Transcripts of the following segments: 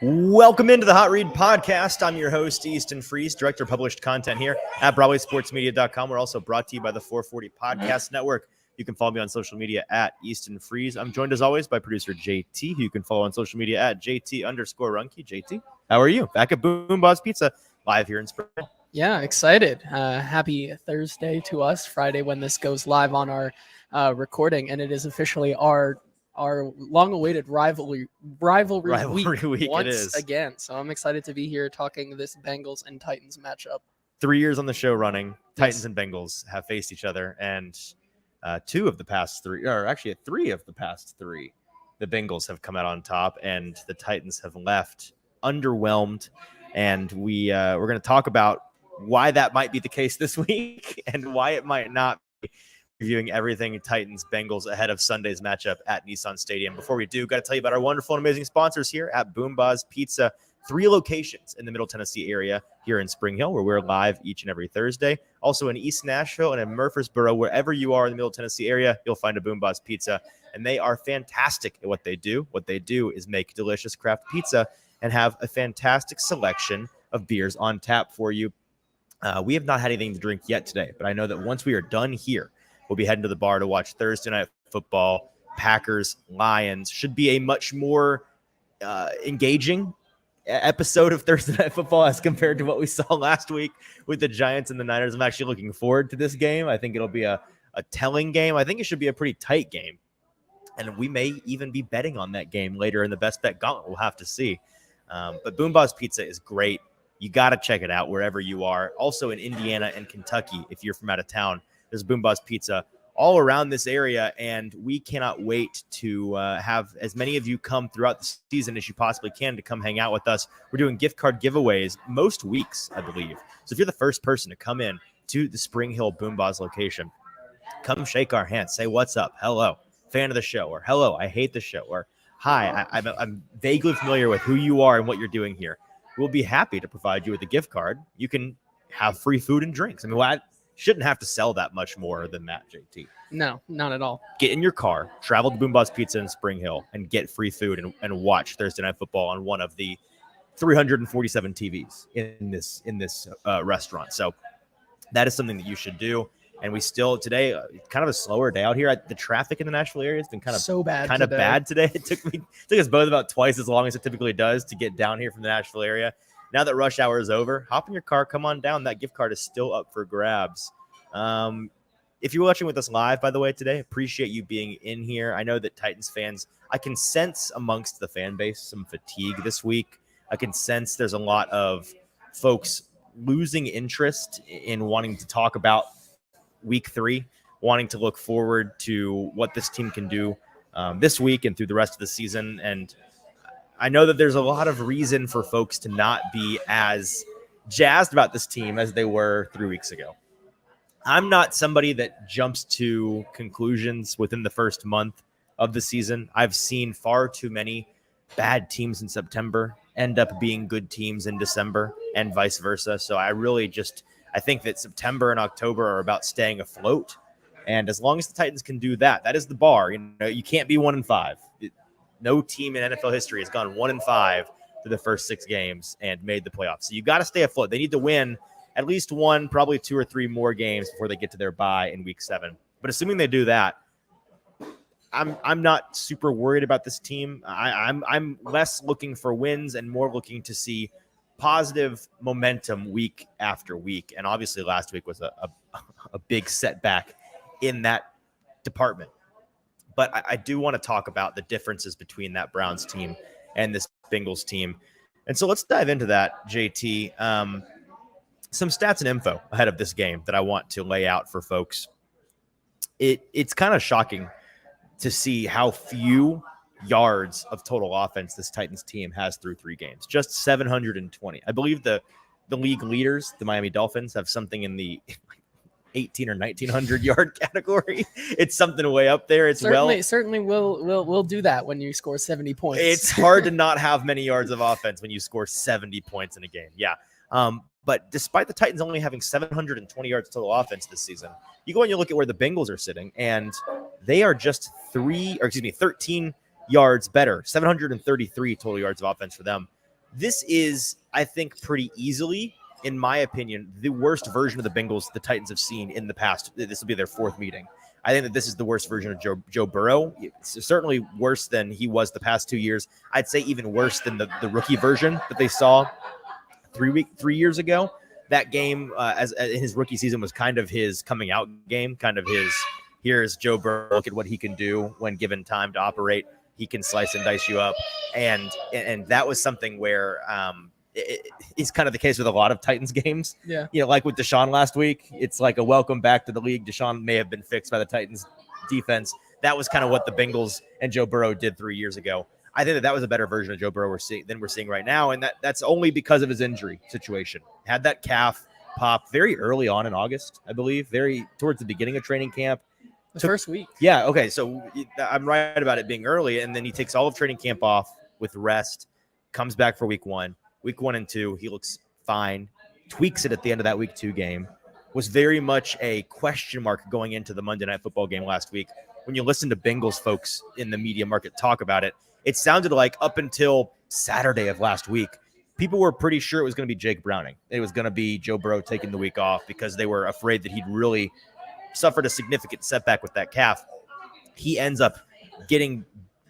Welcome into the Hot Read Podcast. I'm your host, Easton Freeze, Director of Published Content here at BroadwaySportsMedia.com. We're also brought to you by the 440 Podcast Network. You can follow me on social media at Easton Freeze. I'm joined, as always, by producer JT, who you can follow on social media at JT_Runke. JT, how are you? Back at BOOMBOZZ Pizza, live here in Spring. Yeah, excited. Happy Thursday to us, Friday when this goes live on our recording, and it is officially our long-awaited rivalry week once again. So I'm excited to be here talking this Bengals and Titans matchup. 3 years on the show running, Titans and Bengals have faced each other, and three of the past three, the Bengals have come out on top, and the Titans have left underwhelmed. And we're going to talk about why that might be the case this week and why it might not be. Reviewing everything Titans Bengals ahead of Sunday's matchup at Nissan Stadium. Before we do, got to tell you about our wonderful and amazing sponsors here at BOOMBOZZ Pizza. 3 locations in the Middle Tennessee area here in Spring Hill, where we're live each and every Thursday. Also in East Nashville and in Murfreesboro, wherever you are in the Middle Tennessee area, you'll find a BOOMBOZZ Pizza, and they are fantastic at what they do. What they do is make delicious craft pizza and have a fantastic selection of beers on tap for you. We have not had anything to drink yet today, but I know that once we are done here, we'll be heading to the bar to watch Thursday Night Football. Packers, Lions. Should be a much more engaging episode of Thursday Night Football as compared to what we saw last week with the Giants and the Niners. I'm actually looking forward to this game. I think it'll be a telling game. I think it should be a pretty tight game. And we may even be betting on that game later in the Best Bet Gauntlet. We'll have to see. But BOOMBOZZ Pizza is great. You got to check it out wherever you are. Also in Indiana and Kentucky, if you're from out of town, there's BOOMBOZZ Pizza all around this area, and we cannot wait to have as many of you come throughout the season as you possibly can to come hang out with us. We're doing gift card giveaways most weeks, I believe. So if you're the first person to come in to the Spring Hill BOOMBOZZ location, come shake our hands, say what's up, hello, fan of the show, or hello, I hate the show, or hi, I'm vaguely familiar with who you are and what you're doing here. We'll be happy to provide you with a gift card. You can have free food and drinks. I mean, I shouldn't have to sell that much more than that, JT. No, not at all. Get in your car, travel to BOOMBOZZ Pizza in Spring Hill, and get free food and watch Thursday Night Football on one of the 347 TVs in this restaurant. So that is something that you should do. And we still today, kind of a slower day out here. The traffic in the Nashville area has been kind of bad today. It took us both about twice as long as it typically does to get down here from the Nashville area. Now that rush hour is over, hop in your car, come on down. That gift card is still up for grabs. If you're watching with us live, by the way, today, appreciate you being in here. I know that Titans fans, I can sense amongst the fan base some fatigue this week. I can sense there's a lot of folks losing interest in wanting to talk about week 3, wanting to look forward to what this team can do this week and through the rest of the season. And I know that there's a lot of reason for folks to not be as jazzed about this team as they were 3 weeks ago. I'm not somebody that jumps to conclusions within the first month of the season. I've seen far too many bad teams in September end up being good teams in December and vice versa. So I think that September and October are about staying afloat. And as long as the Titans can do that, that is the bar. You can't be 1-5. No team in NFL history has gone 1-5 through the first 6 games and made the playoffs. So you got to stay afloat. They need to win at least 1, probably 2 or 3 more games before they get to their bye in week 7. But assuming they do that, I'm not super worried about this team. I'm less looking for wins and more looking to see positive momentum week after week. And obviously last week was a big setback in that department. But I do want to talk about the differences between that Browns team and this Bengals team. And so let's dive into that, JT. Some stats and info ahead of this game that I want to lay out for folks. It's kind of shocking to see how few yards of total offense this Titans team has through 3 games. Just 720. I believe the league leaders, the Miami Dolphins, have something in the 18 or 1900 yard category. It's something way up there. It's certainly we'll do that when you score 70 points. It's hard to not have many yards of offense when you score 70 points in a game. Yeah. But despite the Titans only having 720 yards total offense this season, you go and you look at where the Bengals are sitting, and they are just 13 yards better, 733 total yards of offense for them. This is, I think, pretty easily, in my opinion, the worst version of the Bengals the Titans have seen in the past. This will be their fourth meeting. I think that this is the worst version of Joe Burrow. It's certainly worse than he was the past 2 years. I'd say even worse than the rookie version that they saw 3 years ago. That game, as in his rookie season, was kind of his coming out game, kind of his, here's Joe Burrow, look at what he can do when given time to operate. He can slice and dice you up. And that was something where it's kind of the case with a lot of Titans games. Yeah. Like with Deshaun last week, it's like a welcome back to the league. Deshaun may have been fixed by the Titans defense. That was kind of what the Bengals and Joe Burrow did 3 years ago. I think that was a better version of Joe Burrow than we're seeing right now. And that's only because of his injury situation. Had that calf pop very early on in August, I believe, very towards the beginning of training camp. The first week. Yeah. Okay. So I'm right about it being early. And then he takes all of training camp off with rest, comes back for week 1 and 2. He looks fine, tweaks it at the end of that week 2 game. Was very much a question mark going into the Monday Night Football game last week. When you listen to Bengals folks in the media market talk about it, it sounded like up until Saturday of last week, people were pretty sure it was going to be Jake Browning. It was going to be Joe Burrow taking the week off because they were afraid that he'd really suffered a significant setback with that calf. He ends up getting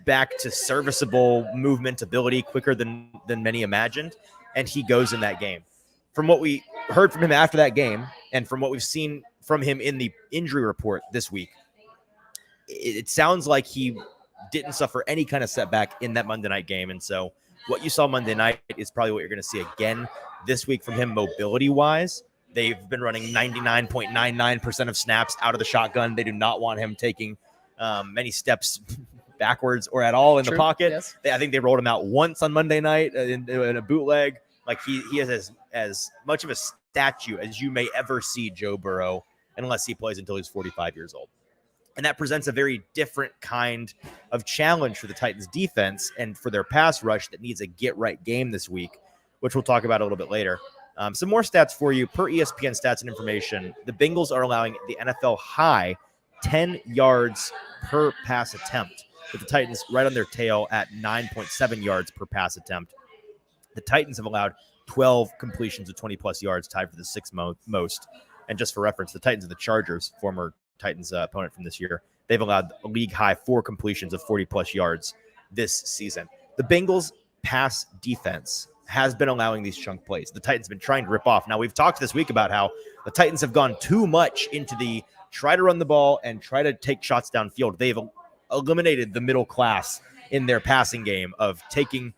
back to serviceable movement ability quicker than many imagined, and he goes in that game. From what we heard from him after that game, and from what we've seen from him in the injury report this week, it sounds like he didn't suffer any kind of setback in that Monday night game. And so what you saw Monday night is probably what you're going to see again this week from him mobility-wise. They've been running 99.99% of snaps out of the shotgun. They do not want him taking many steps backwards or at all in the pocket. Yes. I think they rolled him out once on Monday night in a bootleg. Like he is as much of a statue as you may ever see Joe Burrow, unless he plays until he's 45 years old. And that presents a very different kind of challenge for the Titans defense and for their pass rush that needs a get-right game this week, which we'll talk about a little bit later. Some more stats for you. Per ESPN Stats and Information, the Bengals are allowing the NFL high 10 yards per pass attempt, with the Titans right on their tail at 9.7 yards per pass attempt. The Titans have allowed 12 completions of 20-plus yards, tied for the sixth most. And just for reference, the Titans and the Chargers, former Titans opponent from this year, they've allowed a league-high 4 completions of 40-plus yards this season. The Bengals' pass defense has been allowing these chunk plays. The Titans have been trying to rip off. Now, we've talked this week about how the Titans have gone too much into the try to run the ball and try to take shots downfield. They've eliminated the middle class in their passing game of taking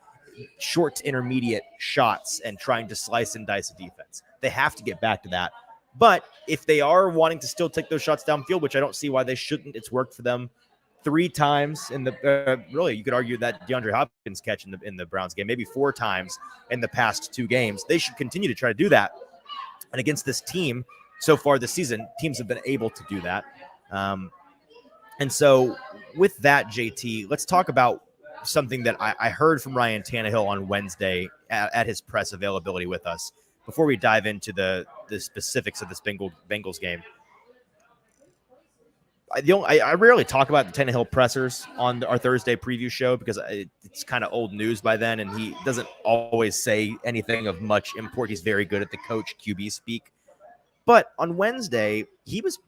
short to intermediate shots and trying to slice and dice a defense. They have to get back to that. But if they are wanting to still take those shots downfield, which I don't see why they shouldn't, it's worked for them 3 times in the really, you could argue that DeAndre Hopkins catch in the Browns game, maybe 4 times in the past 2 games. They should continue to try to do that. And against this team, so far this season, teams have been able to do that. And so with that, JT, let's talk about something that I heard from Ryan Tannehill on Wednesday at his press availability with us before we dive into the specifics of this Bengals game. I rarely talk about the Tannehill pressers on our Thursday preview show because it's kind of old news by then, and he doesn't always say anything of much import. He's very good at the coach QB speak. But on Wednesday, he was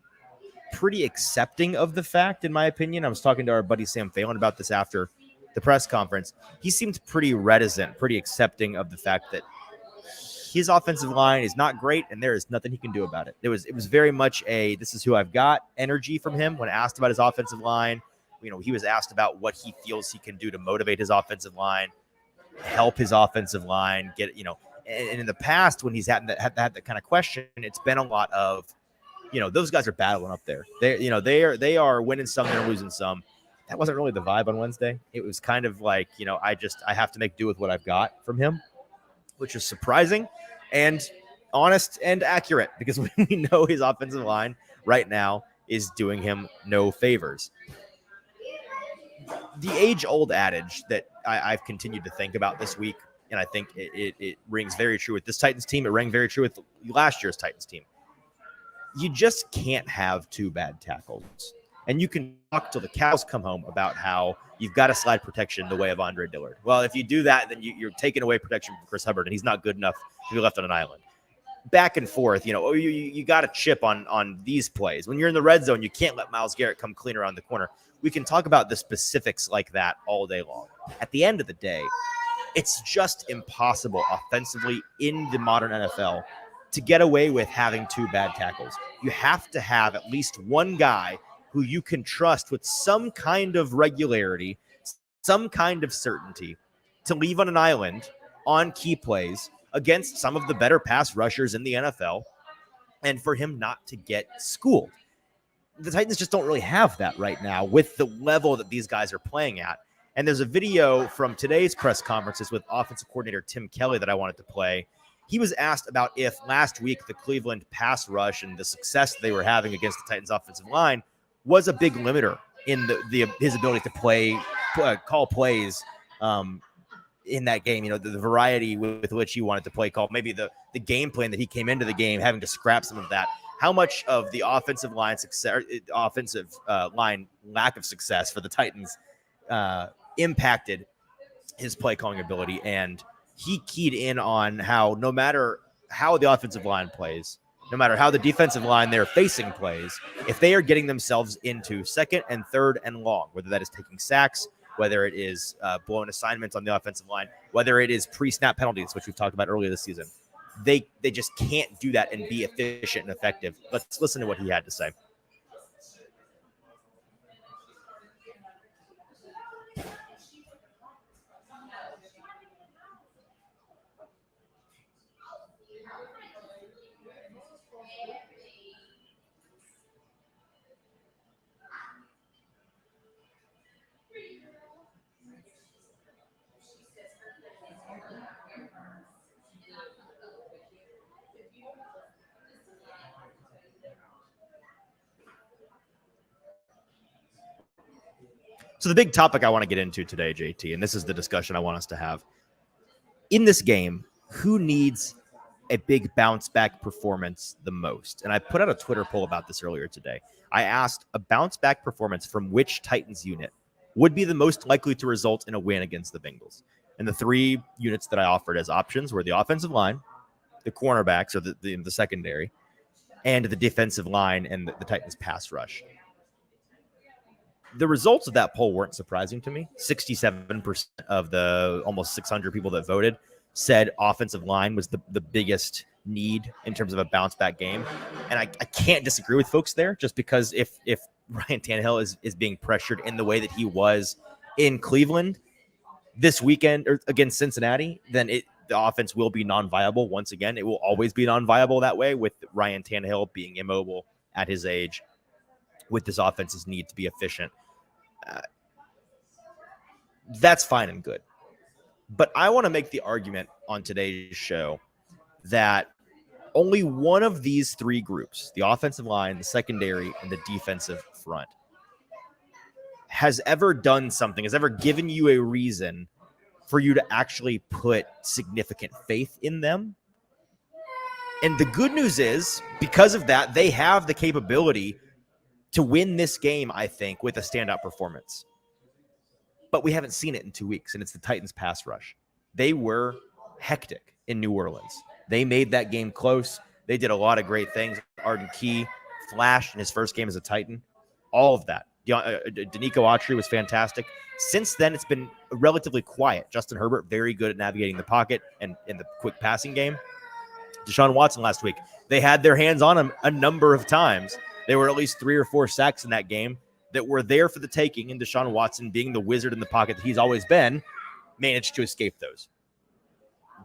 pretty accepting of the fact, in my opinion. I was talking to our buddy Sam Phelan about this after the press conference. He seemed pretty reticent, pretty accepting of the fact that his offensive line is not great, and there is nothing he can do about it. It was very much a "this is who I've got" energy from him when asked about his offensive line. You know, he was asked about what he feels he can do to motivate his offensive line, help his offensive line get, you know. And in the past, when he's had that kind of question, it's been a lot of, you know, those guys are battling up there. They are winning some, they're losing some. That wasn't really the vibe on Wednesday. It was kind of like, you know, I have to make do with what I've got from him, which is surprising and honest and accurate because we know his offensive line right now is doing him no favors. The age-old adage that I've continued to think about this week, and I think it rings very true with this Titans team. It rang very true with last year's Titans team. You just can't have 2 bad tackles. And you can talk till the cows come home about how you've got to slide protection the way of Andre Dillard. Well, if you do that, then you're taking away protection from Chris Hubbard, and he's not good enough to be left on an island. Back and forth, you got to chip on these plays. When you're in the red zone, you can't let Myles Garrett come clean around the corner. We can talk about the specifics like that all day long. At the end of the day, it's just impossible offensively in the modern NFL to get away with having 2 bad tackles. You have to have at least one guy who you can trust with some kind of regularity, some kind of certainty to leave on an island on key plays against some of the better pass rushers in the NFL, and for him not to get schooled. The Titans just don't really have that right now with the level that these guys are playing at. And there's a video from today's press conferences with offensive coordinator Tim Kelly that I wanted to play. He was asked about if last week the Cleveland pass rush and the success they were having against the Titans offensive line was a big limiter in his ability to call plays in that game. The variety with which he wanted to play call, maybe the game plan that he came into the game having to scrap some of that. How much of the offensive line lack of success for the Titans impacted his play calling ability? And he keyed in on how no matter how the offensive line plays, no matter how the defensive line they're facing plays, if they are getting themselves into second and third and long, whether that is taking sacks, whether it is blown assignments on the offensive line, whether it is pre-snap penalties, which we've talked about earlier this season, they just can't do that and be efficient and effective. Let's listen to what he had to say. So the big topic I want to get into today, JT, and this is the discussion I want us to have. In this game, who needs a big bounce back performance the most? And I put out a Twitter poll about this earlier today. I asked a bounce back performance from which Titans unit would be the most likely to result in a win against the Bengals. And the 3 units that I offered as options were the offensive line, the cornerbacks, or the secondary, and the defensive line and the Titans pass rush. The results of that poll weren't surprising to me. 67% of the almost 600 people that voted said offensive line was the biggest need in terms of a bounce back game. And I can't disagree with folks there, just because if Ryan Tannehill is being pressured in the way that he was in Cleveland this weekend or against Cincinnati, then the offense will be non-viable once again. It will always be non-viable that way, with Ryan Tannehill being immobile at his age, with this offense's need to be efficient. That's fine and good. But I want to make the argument on today's show that only one of these 3 groups, the offensive line, the secondary, and the defensive front, has ever done something, has ever given you a reason for you to actually put significant faith in them. And the good news is, because of that, they have the capability to win this game, I think, with a standout performance. But we haven't seen it in 2 weeks, and it's the Titans pass rush. They were hectic in New Orleans. They made that game close. They did a lot of great things. Arden Key flashed in his first game as a Titan. All of that. Danico Autry was fantastic. Since then, it's been relatively quiet. Justin Herbert, very good at navigating the pocket and in the quick passing game. Deshaun Watson last week, they had their hands on him a number of times. There were at least 3 or 4 sacks in that game that were there for the taking, and Deshaun Watson, being the wizard in the pocket that he's always been, managed to escape those.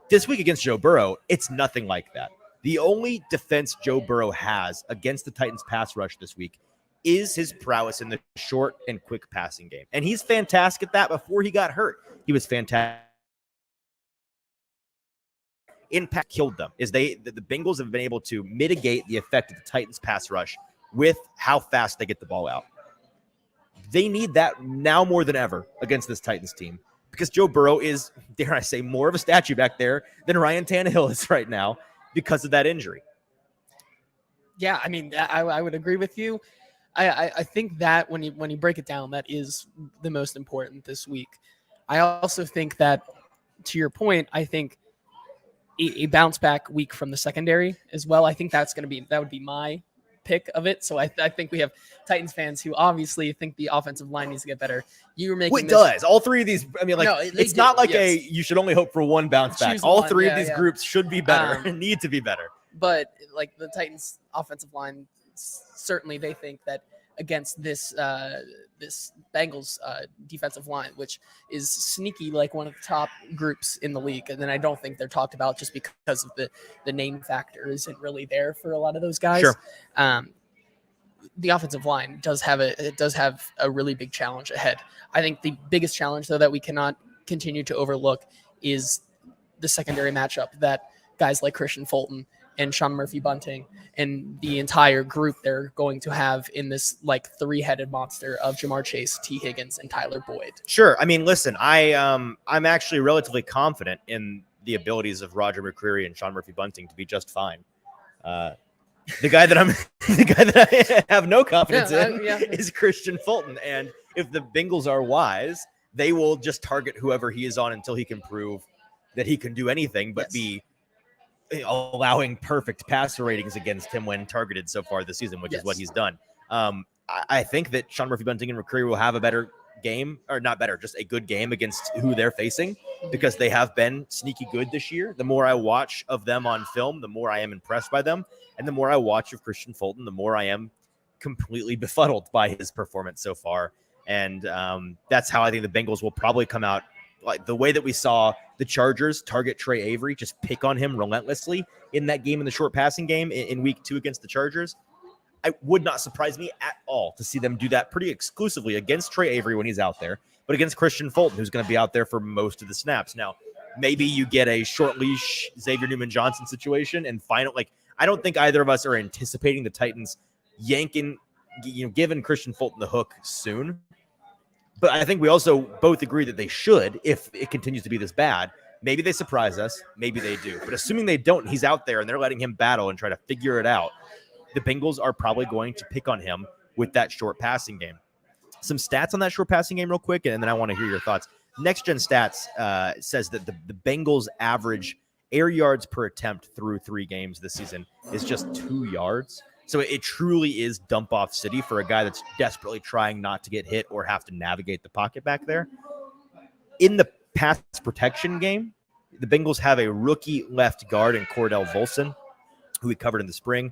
This week against Joe Burrow, it's nothing like that. The only defense Joe Burrow has against the Titans pass rush this week is his prowess in the short and quick passing game. And he's fantastic at that. Before he got hurt, he was fantastic. Impact killed them. The Bengals have been able to mitigate the effect of the Titans pass rush with how fast they get the ball out. They need that now more than ever against this Titans team, because Joe Burrow is, dare I say, more of a statue back there than Ryan Tannehill is right now because of that injury. Yeah, I mean, I would agree with you. I think that when you break it down, that is the most important this week. I also think that, to your point, I think a bounce back week from the secondary as well. I think that would be my pick of it. So I think we have Titans fans who obviously think the offensive line needs to get better. You were making does all three of these? I mean, like No, it's not like you should only hope for one bounce back. Choose All one, three yeah, of these yeah. groups should be better, need to be better. But like the Titans offensive line, certainly they think that against this this Bengals defensive line, which is sneaky like one of the top groups in the league, and then I don't think they're talked about just because of the name factor isn't really there for a lot of those guys. Sure. The offensive line does have a really big challenge ahead. I think the biggest challenge, though, that we cannot continue to overlook is the secondary matchup that guys like Christian Fulton and Sean Murphy-Bunting and the entire group they're going to have in this like three-headed monster of Jamar Chase, T. Higgins, and Tyler Boyd. Sure. I mean, listen, I'm actually relatively confident in the abilities of Roger McCreary and Sean Murphy-Bunting to be just fine. The guy that I have no confidence in is Christian Fulton. And if the Bengals are wise, they will just target whoever he is on until he can prove that he can do anything but be allowing perfect passer ratings against him when targeted so far this season, which is what he's done. I think that Sean Murphy-Bunting and McCreary will have a better game, or not better, just a good game against who they're facing, because they have been sneaky good this year. The more I watch of them on film, the more I am impressed by them. And the more I watch of Christian Fulton, the more I am completely befuddled by his performance so far. And that's how I think the Bengals will probably come out, like the way that we saw the Chargers target Trey Avery, just pick on him relentlessly in that game, in the short passing game in week 2 against the Chargers. It would not surprise me at all to see them do that pretty exclusively against Trey Avery when he's out there, but against Christian Fulton, who's going to be out there for most of the snaps. Now, maybe you get a short leash Xavier Newman-Johnson situation and I don't think either of us are anticipating the Titans giving Christian Fulton the hook soon. But I think we also both agree that they should, if it continues to be this bad. Maybe they surprise us. Maybe they do. But assuming they don't, he's out there and they're letting him battle and try to figure it out, the Bengals are probably going to pick on him with that short passing game. Some stats on that short passing game real quick, and then I want to hear your thoughts. Next Gen Stats says that the Bengals' average air yards per attempt through 3 games this season is just 2 yards. So it truly is dump-off city for a guy that's desperately trying not to get hit or have to navigate the pocket back there. In the pass protection game, the Bengals have a rookie left guard in Cordell Volson, who we covered in the spring.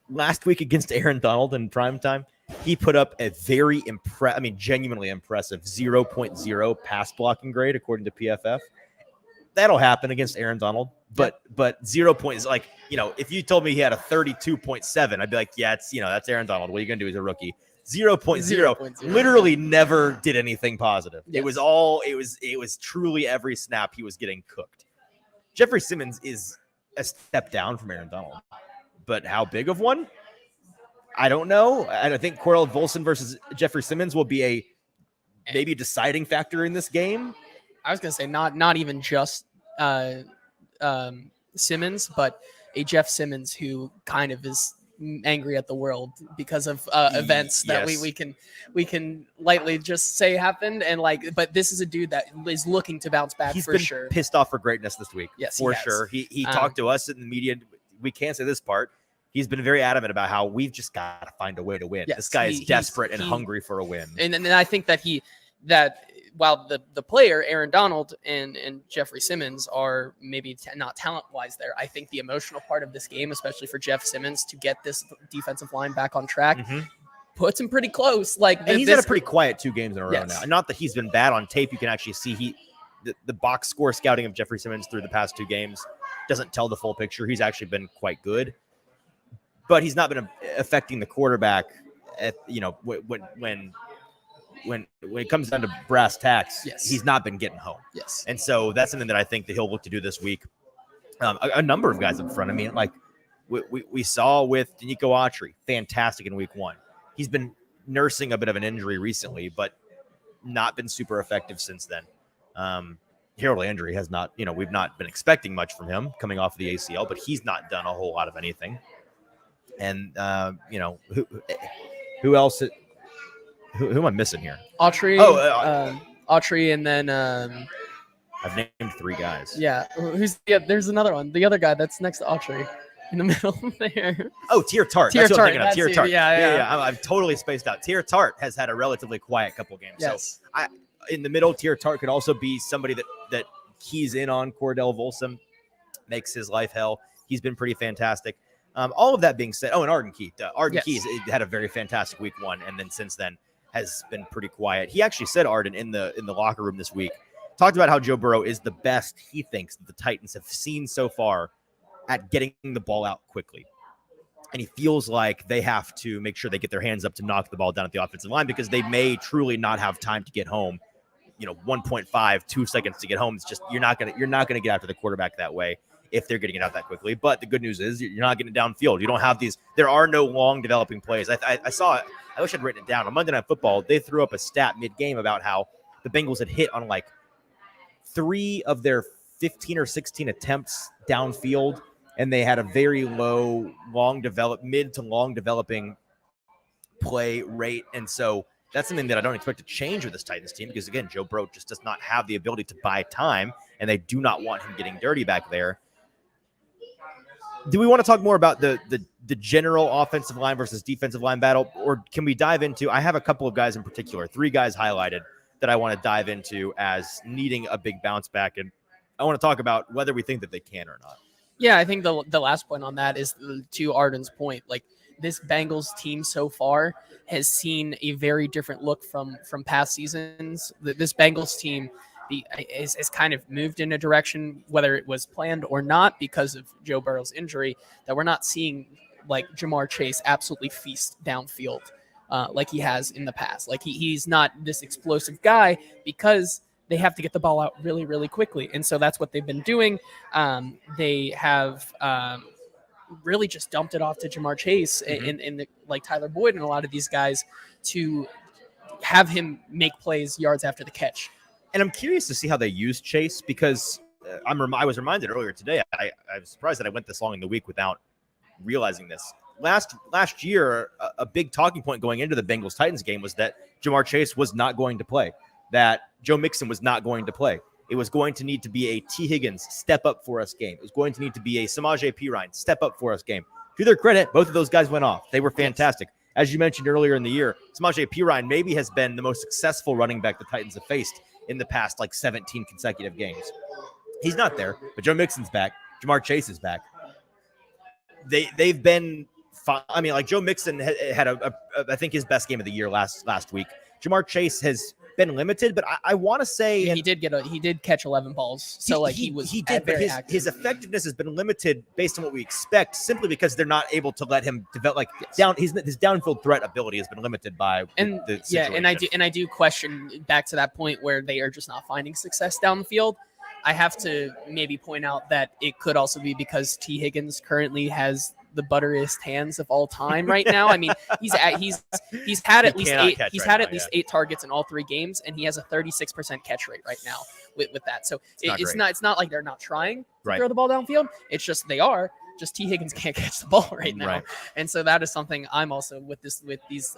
Last week against Aaron Donald in primetime, he put up a very genuinely impressive 0.0 pass blocking grade according to PFF. That'll happen against Aaron Donald, but 0 points, like, if you told me he had a 32.7, I'd be like, yeah, it's, that's Aaron Donald. What are you going to do? He's a rookie. 0.0 literally never did anything positive. Yes. It was truly every snap he was getting cooked. Jeffrey Simmons is a step down from Aaron Donald, but how big of one? I don't know. And I think Cordell Volson versus Jeffrey Simmons will be a maybe deciding factor in this game. I was going to say not even just Simmons, but a Jeff Simmons who kind of is angry at the world because of events that we can lightly just say happened, and but this is a dude that is looking to bounce back. He's been pissed off for greatness this week. Yes, for sure. He talked to us in the media. We can't say this part. He's been very adamant about how we've just got to find a way to win. Yes, this guy is desperate and hungry for a win. And I think that while the player, Aaron Donald and Jeffrey Simmons are maybe not talent-wise there, I think the emotional part of this game, especially for Jeff Simmons to get this defensive line back on track, puts him pretty close. And he's had a pretty quiet 2 games in a row now. And not that he's been bad on tape. You can actually see the box score scouting of Jeffrey Simmons through the past 2 games doesn't tell the full picture. He's actually been quite good. But he's not been affecting the quarterback at, when it comes down to brass tacks, he's not been getting home. Yes. And so that's something that I think that he'll look to do this week. A number of guys up front. I mean, like we saw with Danico Autry, fantastic in week 1. He's been nursing a bit of an injury recently, but not been super effective since then. Harold Landry has not, we've not been expecting much from him coming off of the ACL, but he's not done a whole lot of anything. And, Who else? Who am I missing here? Autry. Autry, and then I've named 3 guys. Yeah, there's another one. The other guy that's next to Autry in the middle there. Oh, Tier Tart. Tier That's what I'm thinking of. Tier Tier Tart. Yeah. I'm totally spaced out. Tier Tart has had a relatively quiet couple games. Yes. So in the middle, Tier Tart could also be somebody that keys in on Cordell Volson, makes his life hell. He's been pretty fantastic. All of that being said, and Arden Key. Arden Key had a very fantastic week 1, and then since then has been pretty quiet. He actually said, Arden, in the locker room this week, talked about how Joe Burrow is the best he thinks that the Titans have seen so far at getting the ball out quickly. And he feels like they have to make sure they get their hands up to knock the ball down at the offensive line because they may truly not have time to get home. 1.5, 2 seconds to get home. It's just you're not gonna get after the quarterback that way if they're getting it out that quickly. But the good news is you're not getting it downfield. You don't have these. There are no long developing plays. I saw it. I wish I'd written it down. On Monday Night Football, they threw up a stat mid-game about how the Bengals had hit on like 3 of their 15 or 16 attempts downfield, and they had a very low mid to long developing play rate. And so that's something that I don't expect to change with this Titans team because, again, Joe Burrow just does not have the ability to buy time, and they do not want him getting dirty back there. Do we want to talk more about the general offensive line versus defensive line battle, or can we dive into – I have a couple of guys in particular, 3 guys highlighted that I want to dive into as needing a big bounce back, and I want to talk about whether we think that they can or not. Yeah, I think the last point on that is to Arden's point. Like, this Bengals team so far has seen a very different look from past seasons. This Bengals team is kind of moved in a direction, whether it was planned or not, because of Joe Burrow's injury, that we're not seeing like Jamar Chase absolutely feast downfield like he has in the past. Like he's not this explosive guy because they have to get the ball out really, really quickly. And so that's what they've been doing. They have really just dumped it off to Jamar Chase and like Tyler Boyd and a lot of these guys to have him make plays yards after the catch. And I'm curious to see how they use Chase because I was reminded earlier today. I was surprised that I went this long in the week without realizing this. Last year, a big talking point going into the Bengals-Titans game was that Jamar Chase was not going to play, that Joe Mixon was not going to play. It was going to need to be a T. Higgins step-up-for-us game. It was going to need to be a Samaje Perine step-up-for-us game. To their credit, both of those guys went off. They were fantastic. As you mentioned earlier in the year, Samaje Perine maybe has been the most successful running back the Titans have faced in the past, 17 consecutive games. He's not there, but Joe Mixon's back. Jamar Chase is back. They've been fine. I mean, Joe Mixon had I think his best game of the year last week. Jamar Chase has been limited, but I want to say he did catch 11 balls. So he did, but his effectiveness has been limited based on what we expect, simply because they're not able to let him develop. His downfield threat ability has been limited by the situation. and I do question back to that point where they are just not finding success down the field. I have to maybe point out that it could also be because T. Higgins currently has the butteriest hands of all time right now. I mean, he's had at least 8 targets in all 3 games, and he has a 36% catch rate right now with that. So it's not like they're not trying to throw the ball downfield. It's just they are. Just T. Higgins can't catch the ball right now, and so that is something I'm also with these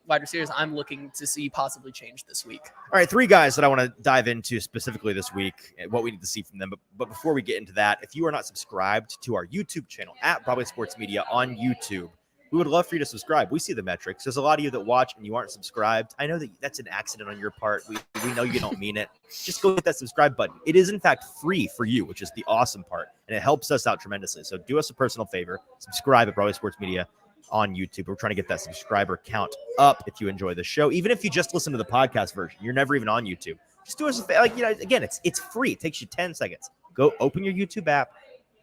wide receivers I'm looking to see possibly change this week. All right, 3 guys that I want to dive into specifically this week, what we need to see from them. But before we get into that, if you are not subscribed to our YouTube channel at Broadway Sports Media on YouTube, we would love for you to subscribe. We see the metrics. There's a lot of you that watch and you aren't subscribed. I know that that's an accident on your part. We know you don't mean it. Just go hit that subscribe button. It is, in fact, free for you, which is the awesome part, and it helps us out tremendously. So do us a personal favor. Subscribe at Broadway Sports Media on YouTube. We're trying to get that subscriber count up if you enjoy the show. Even if you just listen to the podcast version, you're never even on YouTube. Just do us a favor. Again, it's free. It takes you 10 seconds. Go open your YouTube app,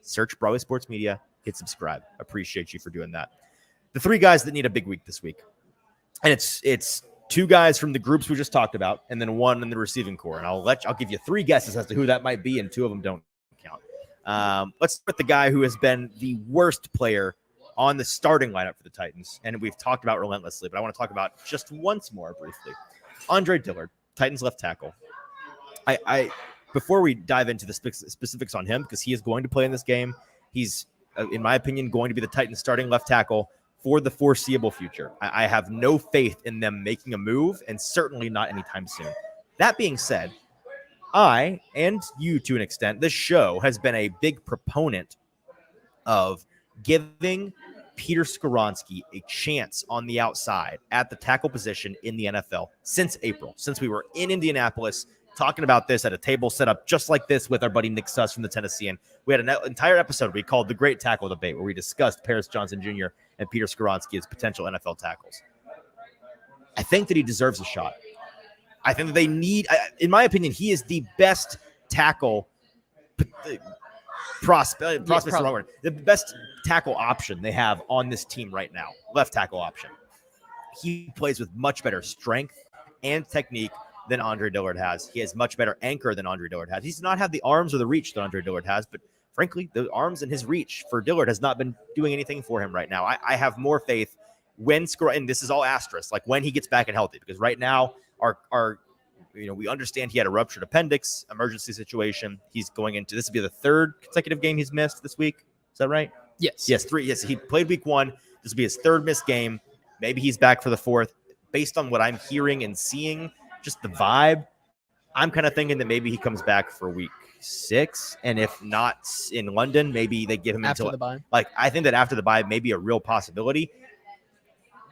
search Broadway Sports Media, hit subscribe. Appreciate you for doing that. The 3 guys that need a big week this week. And it's 2 guys from the groups we just talked about, and then 1 in the receiving core. And I'll give you 3 guesses as to who that might be, and 2 of them don't count. Let's start with the guy who has been the worst player on the starting lineup for the Titans, and we've talked about relentlessly, but I want to talk about just once more briefly. Andre Dillard, Titans left tackle. I before we dive into the specifics on him, because he is going to play in this game, he's, in my opinion, going to be the Titans starting left tackle for the foreseeable future. I have no faith in them making a move, and certainly not anytime soon. That being said, I, and you to an extent, this show has been a big proponent of giving Peter Skoronski a chance on the outside at the tackle position in the NFL since April, since we were in Indianapolis talking about this at a table set up just like this with our buddy Nick Suss from the Tennessean. We had an entire episode we called The Great Tackle Debate, where we discussed Paris Johnson Jr. and Peter Skoronski as potential NFL tackles. I think that he deserves a shot. I think that they need, in my opinion, he is the best tackle prospect, the best tackle option they have on this team right now, left tackle option. He plays with much better strength and technique than Andre Dillard has. He has much better anchor than Andre Dillard has. He's not had the arms or the reach that Andre Dillard has, but frankly, the arms and his reach for Dillard has not been doing anything for him right now. I have more faith when and this is all asterisk, like when he gets back and healthy, because right now our we understand he had a ruptured appendix, emergency situation. He's going into, this will be the third consecutive game he's missed this week. Is that right? Yes. Yes, 3. Yes, he played week 1. This will be his third missed game. Maybe he's back for the 4th. Based on what I'm hearing and seeing, just the vibe, I'm kind of thinking that maybe he comes back for week 6. And if not in London, maybe they give him after the bye. Like, I think that after the bye may be a real possibility.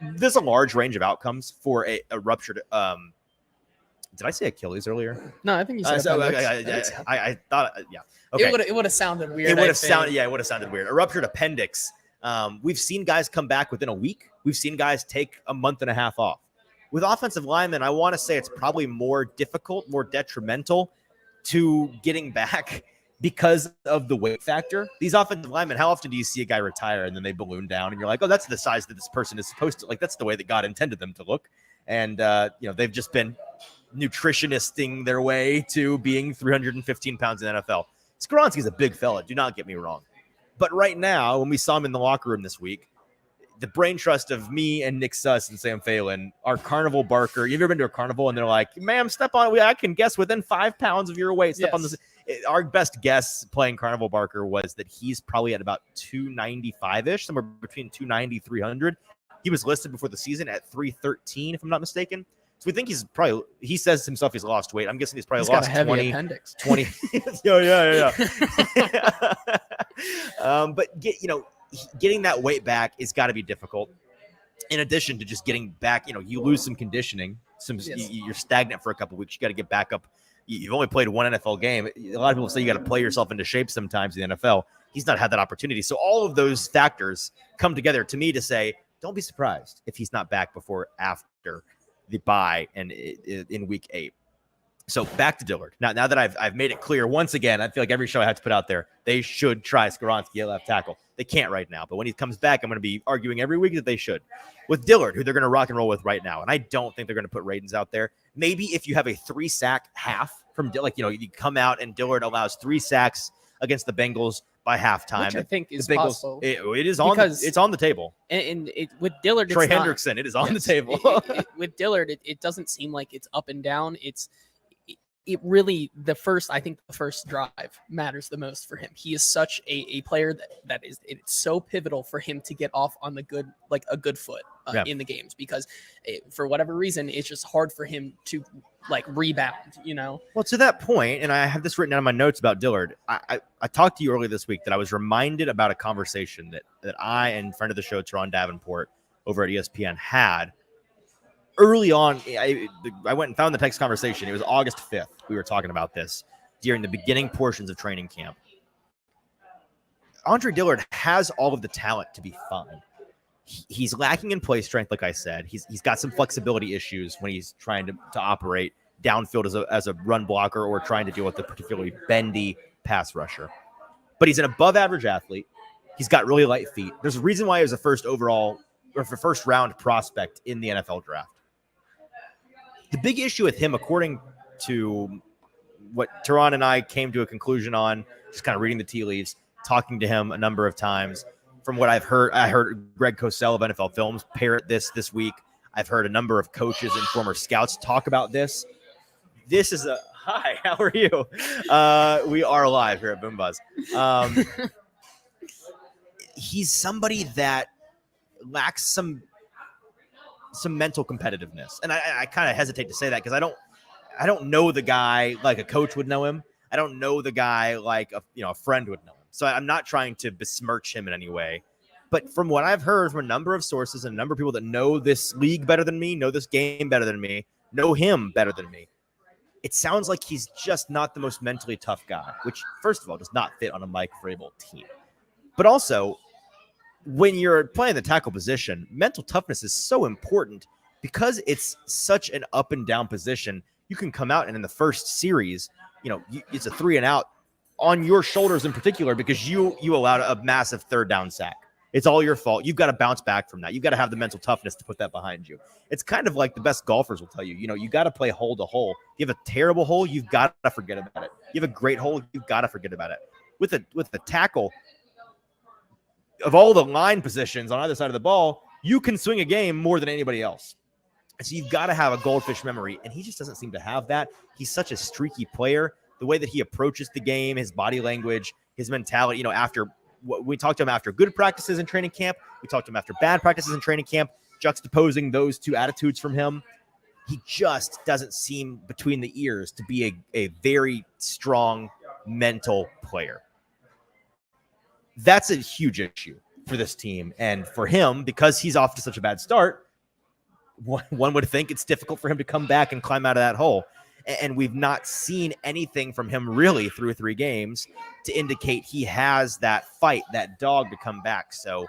There's a large range of outcomes for a ruptured did I say Achilles earlier? No, I think you said I thought, yeah. Okay. It would have sounded weird. It would have sounded weird. A ruptured appendix. We've seen guys come back within a week. We've seen guys take a month and a half off. With offensive linemen, I want to say it's probably more difficult, more detrimental to getting back because of the weight factor. These offensive linemen, how often do you see a guy retire and then they balloon down and you're like, oh, that's the size that this person is supposed to, like, that's the way that God intended them to look. And, they've just been nutritionisting their way to being 315 pounds in the NFL. Skoronski's a big fella, do not get me wrong. But right now, when we saw him in the locker room this week, the brain trust of me and Nick Suss and Sam Phelan, our carnival barker. You've ever been to a carnival and they're like, ma'am, step on, I can guess within 5 pounds of your weight. Step on this. Our best guess playing carnival barker was that he's probably at about 295-ish, somewhere between 290, 300. He was listed before the season at 313, if I'm not mistaken. So we think he says himself he's lost weight. I'm guessing he's probably lost got a heavy 20. Appendix. 20. Yeah. But getting that weight back has got to be difficult. In addition to just getting back, you lose some conditioning. You're stagnant for a couple of weeks. You got to get back up. You've only played one NFL game. A lot of people say you got to play yourself into shape sometimes in the NFL. He's not had that opportunity. So all of those factors come together to me to say, don't be surprised if he's not back before after the bye and in week 8. So back to Dillard. Now that I've made it clear once again, I feel like every show I have to put out there, they should try Skoronski at left tackle. They can't right now, but when he comes back, I'm going to be arguing every week that they should. With Dillard, who they're going to rock and roll with right now, and I don't think they're going to put Radens out there. Maybe if you have a 3-sack half from you come out and Dillard allows 3 sacks against the Bengals by halftime. Which I think is Bengals, possible. It is on. It's on the table. And with Dillard, Trey Hendrickson, it is on the table. With Dillard, it doesn't seem like it's up and down. It really, the first drive matters the most for him. He is such a player that is, it's so pivotal for him to get off on a good foot in the games, because for whatever reason, it's just hard for him to rebound, Well, to that point, and I have this written down in my notes about Dillard. I talked to you earlier this week that I was reminded about a conversation that I and friend of the show, Teron Davenport over at ESPN had early on. I went and found the text conversation. It was August 5th. We were talking about this during the beginning portions of training camp. Andre Dillard has all of the talent to be fine. He's lacking in play strength, like I said. He's got some flexibility issues when he's trying to operate downfield as a run blocker or trying to deal with a particularly bendy pass rusher. But he's an above-average athlete. He's got really light feet. There's a reason why he was a first-round prospect in the NFL draft. The big issue with him, according to what Teron and I came to a conclusion on, just kind of reading the tea leaves, talking to him a number of times. From what I've heard, I heard Greg Cosell of NFL Films parrot this week. I've heard a number of coaches and former scouts talk about this. This is hi, how are you? We are live here at BOOMBOZZ. He's somebody that lacks some mental competitiveness. And I kind of hesitate to say that because I don't know the guy like a coach would know him. I don't know the guy like a friend would know him. So I'm not trying to besmirch him in any way. But from what I've heard from a number of sources and a number of people that know this league better than me, know this game better than me, know him better than me, it sounds like he's just not the most mentally tough guy, which, first of all, does not fit on a Mike Vrabel team. But also, when you're playing the tackle position, mental toughness is so important because it's such an up and down position. You can come out and in the first series, it's a 3 and out on your shoulders in particular because you allowed a massive third down sack. It's all your fault. You've got to bounce back from that. You've got to have the mental toughness to put that behind you. It's kind of like the best golfers will tell you, you got to play hole to hole. You have a terrible hole, you've got to forget about it. You have a great hole, you've got to forget about it. With the tackle, of all the line positions on either side of the ball, you can swing a game more than anybody else. And so you've got to have a goldfish memory, and he just doesn't seem to have that. He's such a streaky player. The way that he approaches the game, his body language, his mentality, after we talked to him after good practices in training camp. We talked to him after bad practices in training camp, juxtaposing those two attitudes from him. He just doesn't seem between the ears to be a very strong mental player. That's a huge issue for this team. And for him, because he's off to such a bad start, one would think it's difficult for him to come back and climb out of that hole. And we've not seen anything from him really through 3 games to indicate he has that fight, that dog to come back. So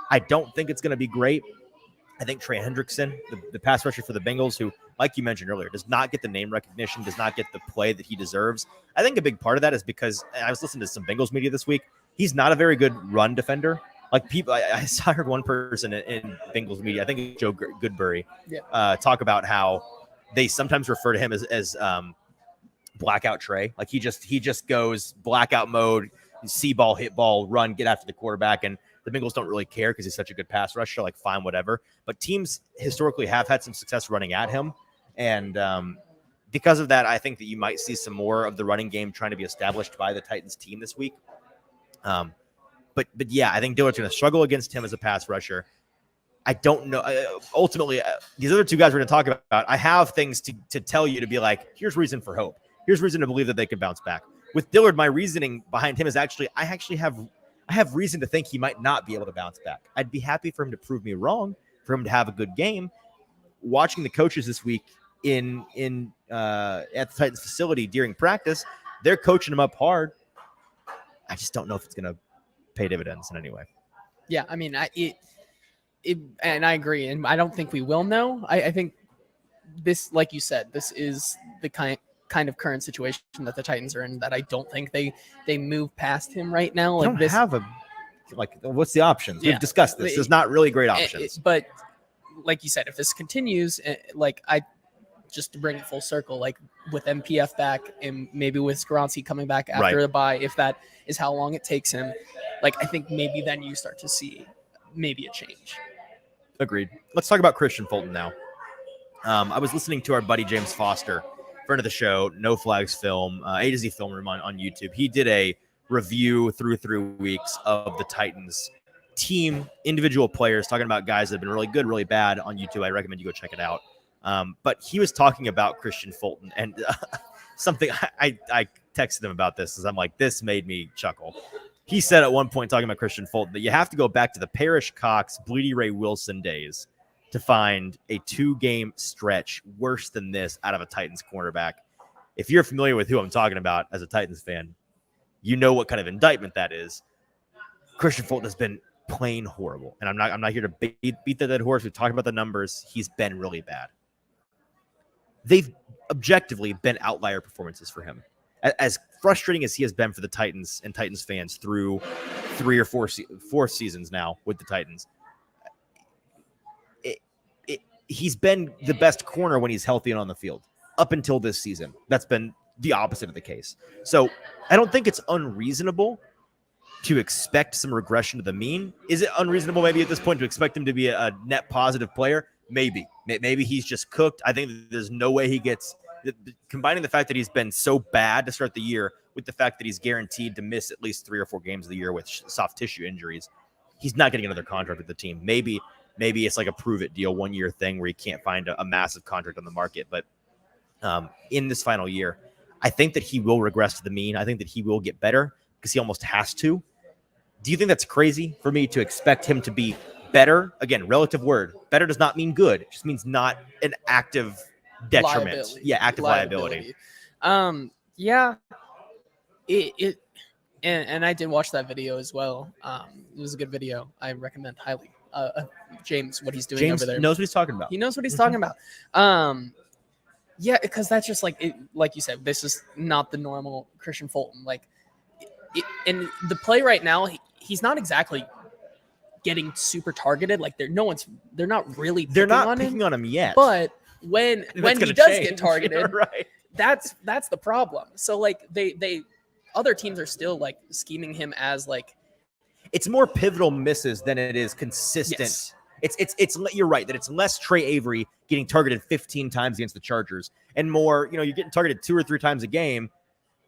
I don't think it's going to be great. I think Trey Hendrickson, the pass rusher for the Bengals, who, like you mentioned earlier, does not get the name recognition, does not get the play that he deserves. I think a big part of that is because I was listening to some Bengals media this week. He's not a very good run defender. Like people, I saw one person in Bengals media, I think it's Joe Goodberry, talk about how they sometimes refer to him as blackout Trey. Like he just goes blackout mode, see ball, hit ball, run, get after the quarterback. And the Bengals don't really care because he's such a good pass rusher, like fine, whatever. But teams historically have had some success running at him. And because of that, I think that you might see some more of the running game trying to be established by the Titans team this week. But yeah, I think Dillard's going to struggle against him as a pass rusher. I don't know. Ultimately, these other 2 guys we're going to talk about, I have things to tell you to be like, here's reason for hope. Here's reason to believe that they can bounce back. With Dillard, my reasoning behind him is I have reason to think he might not be able to bounce back. I'd be happy for him to prove me wrong, for him to have a good game. Watching the coaches this week at the Titans facility during practice, they're coaching him up hard. I just don't know if it's going to pay dividends in any way. Yeah, I mean, and I agree, and I don't think we will know. I think this, like you said, this is the kind of current situation that the Titans are in. That I don't think they move past him right now. Like don't have what's the options? We've discussed this. There's not really great options. But like you said, if this continues, just to bring it full circle, like with MPF back and maybe with Skoronski coming back after the bye, if that is how long it takes him, like I think maybe then you start to see maybe a change. Agreed. Let's talk about Christian Fulton now. I was listening to our buddy James Foster, friend of the show, No Flags Film, A to Z Film Room on YouTube. He did a review through 3 weeks of the Titans team, individual players, talking about guys that have been really good, really bad on YouTube. I recommend you go check it out. But he was talking about Christian Fulton, and something I texted him about this, as I'm like, this made me chuckle. He said at one point, talking about Christian Fulton, that you have to go back to the Parrish Cox, Bleedy Ray Wilson days to find a 2-game stretch worse than this out of a Titans cornerback. If you're familiar with who I'm talking about as a Titans fan, you know what kind of indictment that is. Christian Fulton has been plain horrible, and I'm not here to beat the dead horse. We've talked about the numbers. He's been really bad. They've objectively been outlier performances for him. As frustrating as he has been for the Titans and Titans fans through 3 or 4 seasons now with the Titans, he's been the best corner when he's healthy and on the field. Up until this season, that's been the opposite of the case. So I don't think it's unreasonable to expect some regression to the mean. Is it unreasonable maybe at this point to expect him to be a net positive player? Maybe he's just cooked. I think there's no way he gets – combining the fact that he's been so bad to start the year with the fact that he's guaranteed to miss at least 3 or 4 games of the year with soft tissue injuries, he's not getting another contract with the team. Maybe it's like a prove it deal, 1 year thing where you can't find a massive contract on the market. But in this final year, I think that he will regress to the mean. I think that he will get better because he almost has to. Do you think that's crazy for me to expect him to be better? Again, relative word. Better does not mean good. It just means not an active detriment. Liability. Yeah, active liability. Yeah. And I did watch that video as well. It was a good video. I recommend highly. James, what he's doing over there. James knows what he's talking about. He knows what he's talking about. Yeah, because that's just like you said, this is not the normal Christian Fulton. Like, in the play right now, he's not exactly getting super targeted. Like they're not really picking on him yet. But when he does get targeted, right. that's the problem. So like they other teams are still like scheming him as like, it's more pivotal misses than it is consistent. Yes. It's you're right that it's less Trey Avery getting targeted 15 times against the Chargers and more, you're getting targeted 2 or 3 times a game,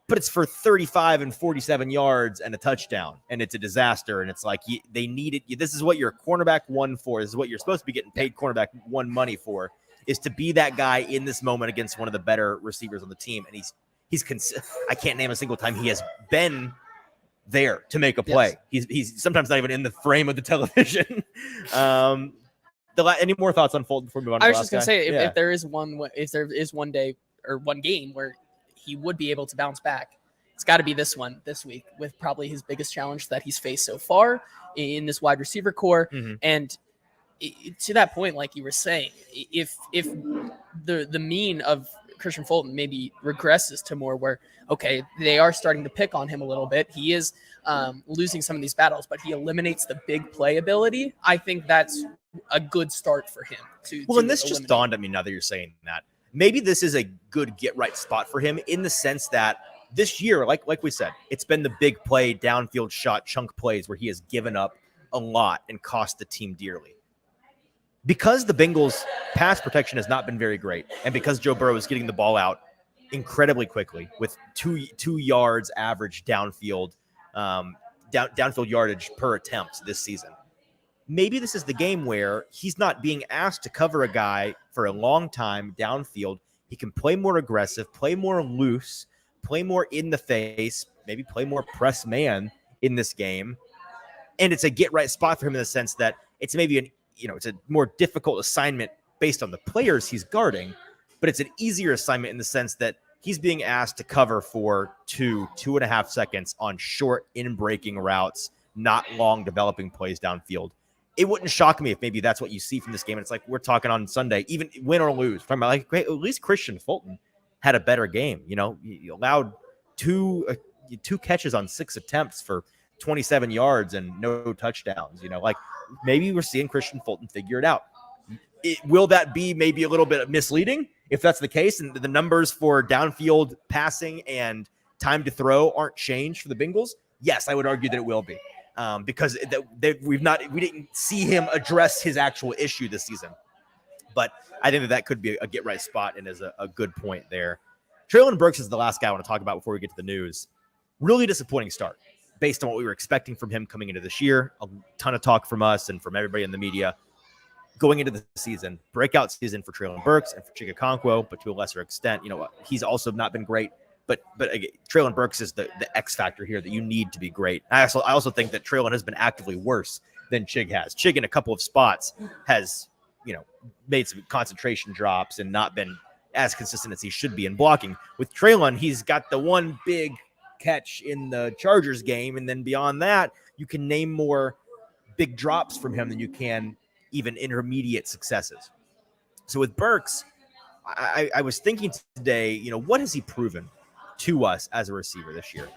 but it's for 35 and 47 yards and a touchdown, and it's a disaster. And it's like they need it. This is what your cornerback won for. This is what you're supposed to be getting paid cornerback one money for, is to be that guy in this moment against one of the better receivers on the team. And I can't name a single time he has been there to make a play. Yes. He's sometimes not even in the frame of the television. Any more thoughts on Fulton before we move on? I was just gonna say if there is one day or one game where he would be able to bounce back, it's got to be this week with probably his biggest challenge that he's faced so far in this wide receiver core. Mm-hmm. And to that point, like you were saying, if the mean of Christian Fulton maybe regresses to more where, okay, they are starting to pick on him a little bit. He is losing some of these battles, but he eliminates the big play ability. I think that's a good start for him. And this just dawned on me now that you're saying that. Maybe this is a good get-right spot for him in the sense that this year, like we said, it's been the big play, downfield shot, chunk plays where he has given up a lot and cost the team dearly. Because the Bengals' pass protection has not been very great, and because Joe Burrow is getting the ball out incredibly quickly with 2 yards average downfield yardage per attempt this season, maybe this is the game where he's not being asked to cover a guy for a long time downfield. He can play more aggressive, play more loose, play more in the face, maybe play more press man in this game. And it's a get-right spot for him in the sense that it's maybe it's a more difficult assignment based on the players he's guarding, but it's an easier assignment in the sense that he's being asked to cover for 2.5 seconds on short in-breaking routes, not long developing plays downfield. It wouldn't shock me if maybe that's what you see from this game. And it's like we're talking on Sunday, even win or lose. Talking about like, great, at least Christian Fulton had a better game. He allowed two catches on 6 attempts for 27 yards and no touchdowns. Like maybe we're seeing Christian Fulton figure it out. Will that be maybe a little bit misleading if that's the case and the numbers for downfield passing and time to throw aren't changed for the Bengals? Yes, I would argue that it will be because we didn't see him address his actual issue this season. But I think that could be a get right spot and is a good point there. Treylon Burks is the last guy I want to talk about before we get to the news. Really disappointing start based on what we were expecting from him coming into this year. A ton of talk from us and from everybody in the media going into the season. Breakout season for Treylon Burks and for Chigakonkwo, but to a lesser extent, he's also not been great. But again, Treylon Burks is the X factor here that you need to be great. I also think that Treylon has been actively worse than Chig has. Chig in a couple of spots has, made some concentration drops and not been as consistent as he should be in blocking. With Treylon, he's got the one big catch in the Chargers game, and then beyond that, you can name more big drops from him than you can even intermediate successes. So with Burks, I was thinking today, what has he proven to us as a receiver this year?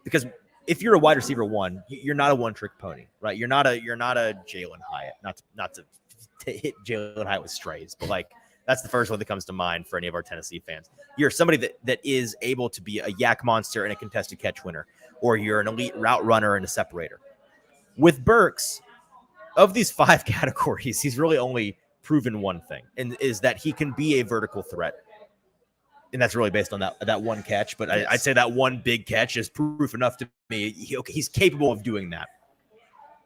Because if you're a wide receiver one, you're not a one-trick pony, right? You're not a Jalen Hyatt. Not to hit Jalen Hyatt with strays, but like that's the first one that comes to mind for any of our Tennessee fans. You're somebody that is able to be a yak monster and a contested catch winner, or you're an elite route runner and a separator. With Burks, of these 5 categories, he's really only proven one thing, and is that he can be a vertical threat. And that's really based on that one catch. But I'd say that one big catch is proof enough to me. He's capable of doing that.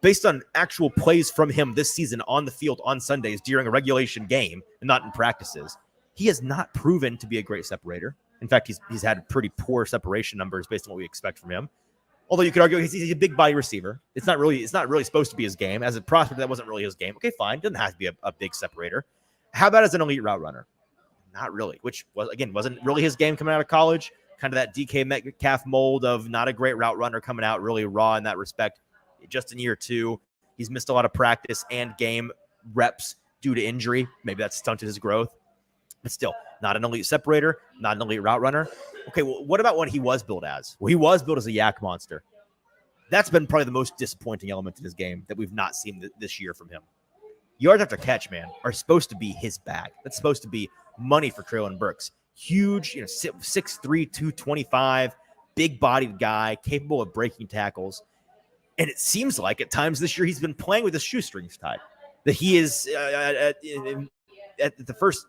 based on actual plays from him this season on the field on Sundays during a regulation game and not in practices, he has not proven to be a great separator. In fact, he's had pretty poor separation numbers based on what we expect from him. Although you could argue he's a big body receiver. It's not really supposed to be his game. As a prospect, that wasn't really his game. Okay, fine. Doesn't have to be a big separator. How about as an elite route runner? Not really, which wasn't really his game coming out of college. Kind of that DK Metcalf mold of not a great route runner, coming out really raw in that respect. Just in year 2, he's missed a lot of practice and game reps due to injury. Maybe that stunted his growth. But still, not an elite separator, not an elite route runner. Okay, well, what about what he was built as? Well, he was built as a yak monster. That's been probably the most disappointing element in his game that we've not seen this year from him. Yards after catch, man, are supposed to be his bag. That's supposed to be money for Treylon Burks. Huge, 6'3", 225, big-bodied guy, capable of breaking tackles. And it seems like at times this year he's been playing with his shoestrings tied. That he is, at the first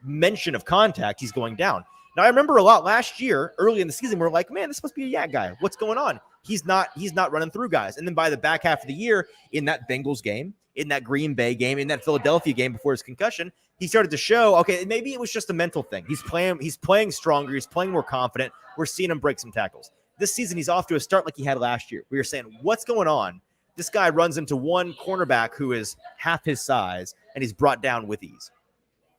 mention of contact, he's going down. Now, I remember a lot last year, early in the season, we're like, man, this must be a yak guy. What's going on? He's not running through guys. And then by the back half of the year, in that Bengals game, in that Green Bay game, in that Philadelphia game before his concussion, he started to show, okay, maybe it was just a mental thing. He's playing stronger. He's playing more confident. We're seeing him break some tackles. This season, he's off to a start like he had last year. We were saying, what's going on? This guy runs into one cornerback who is half his size, and he's brought down with ease.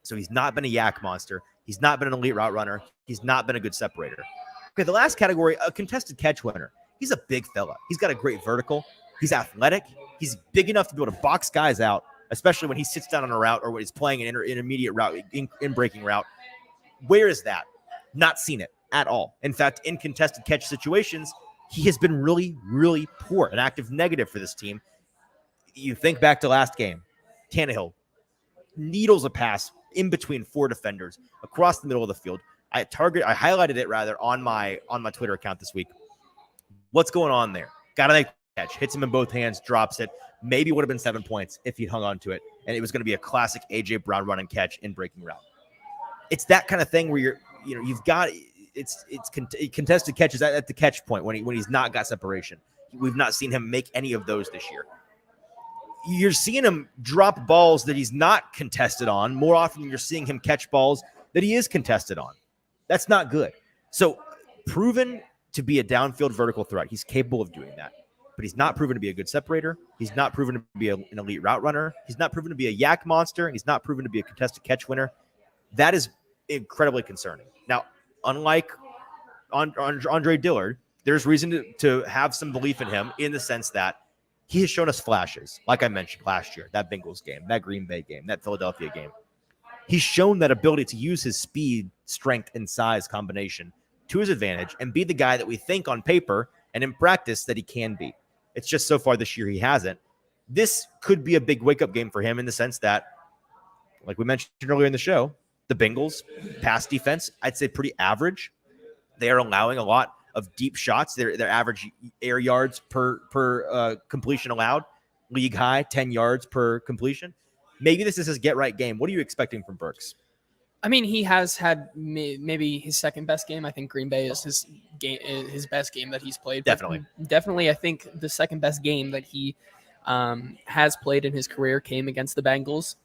So he's not been a yak monster. He's not been an elite route runner. He's not been a good separator. Okay, the last category, a contested catch winner. He's a big fella. He's got a great vertical. He's athletic. He's big enough to be able to box guys out, especially when he sits down on a route or when he's playing an intermediate route, in breaking route. Where is that? Not seen it at all. In fact, in contested catch situations, he has been really, really poor, an active negative for this team. You think back to last game, Tannehill needles a pass in between 4 defenders across the middle of the field. I highlighted it rather on my Twitter account this week. What's going on there? Got to make catch, hits him in both hands, drops it. Maybe would have been 7 points if he'd hung on to it, and it was going to be a classic AJ Brown run and catch in breaking route. It's that kind of thing where you've got it's contested catches at the catch point when he's not got separation. We've not seen him make any of those this year. You're seeing him drop balls that he's not contested on more often than you're seeing him catch balls that he is contested on. That's not good. So proven to be a downfield vertical threat. He's capable of doing that. But he's not proven to be a good separator. He's not proven to be an elite route runner. He's not proven to be a yak monster, and he's not proven to be a contested catch winner. That is incredibly concerning. Now, unlike Andre Dillard, there's reason to have some belief in him in the sense that he has shown us flashes, like I mentioned last year, that Bengals game, that Green Bay game, that Philadelphia game. He's shown that ability to use his speed, strength, and size combination to his advantage and be the guy that we think on paper and in practice that he can be. It's just so far this year he hasn't. This could be a big wake-up game for him in the sense that, like we mentioned earlier in the show, the Bengals pass defense, I'd say pretty average. They are allowing a lot of deep shots. Their average air yards per completion allowed, league high, 10 yards per completion. Maybe this is his get-right game. What are you expecting from Burks? I mean, he has had maybe his second best game. I think Green Bay is his best game that he's played. Definitely, I think the second best game that he has played in his career came against the Bengals.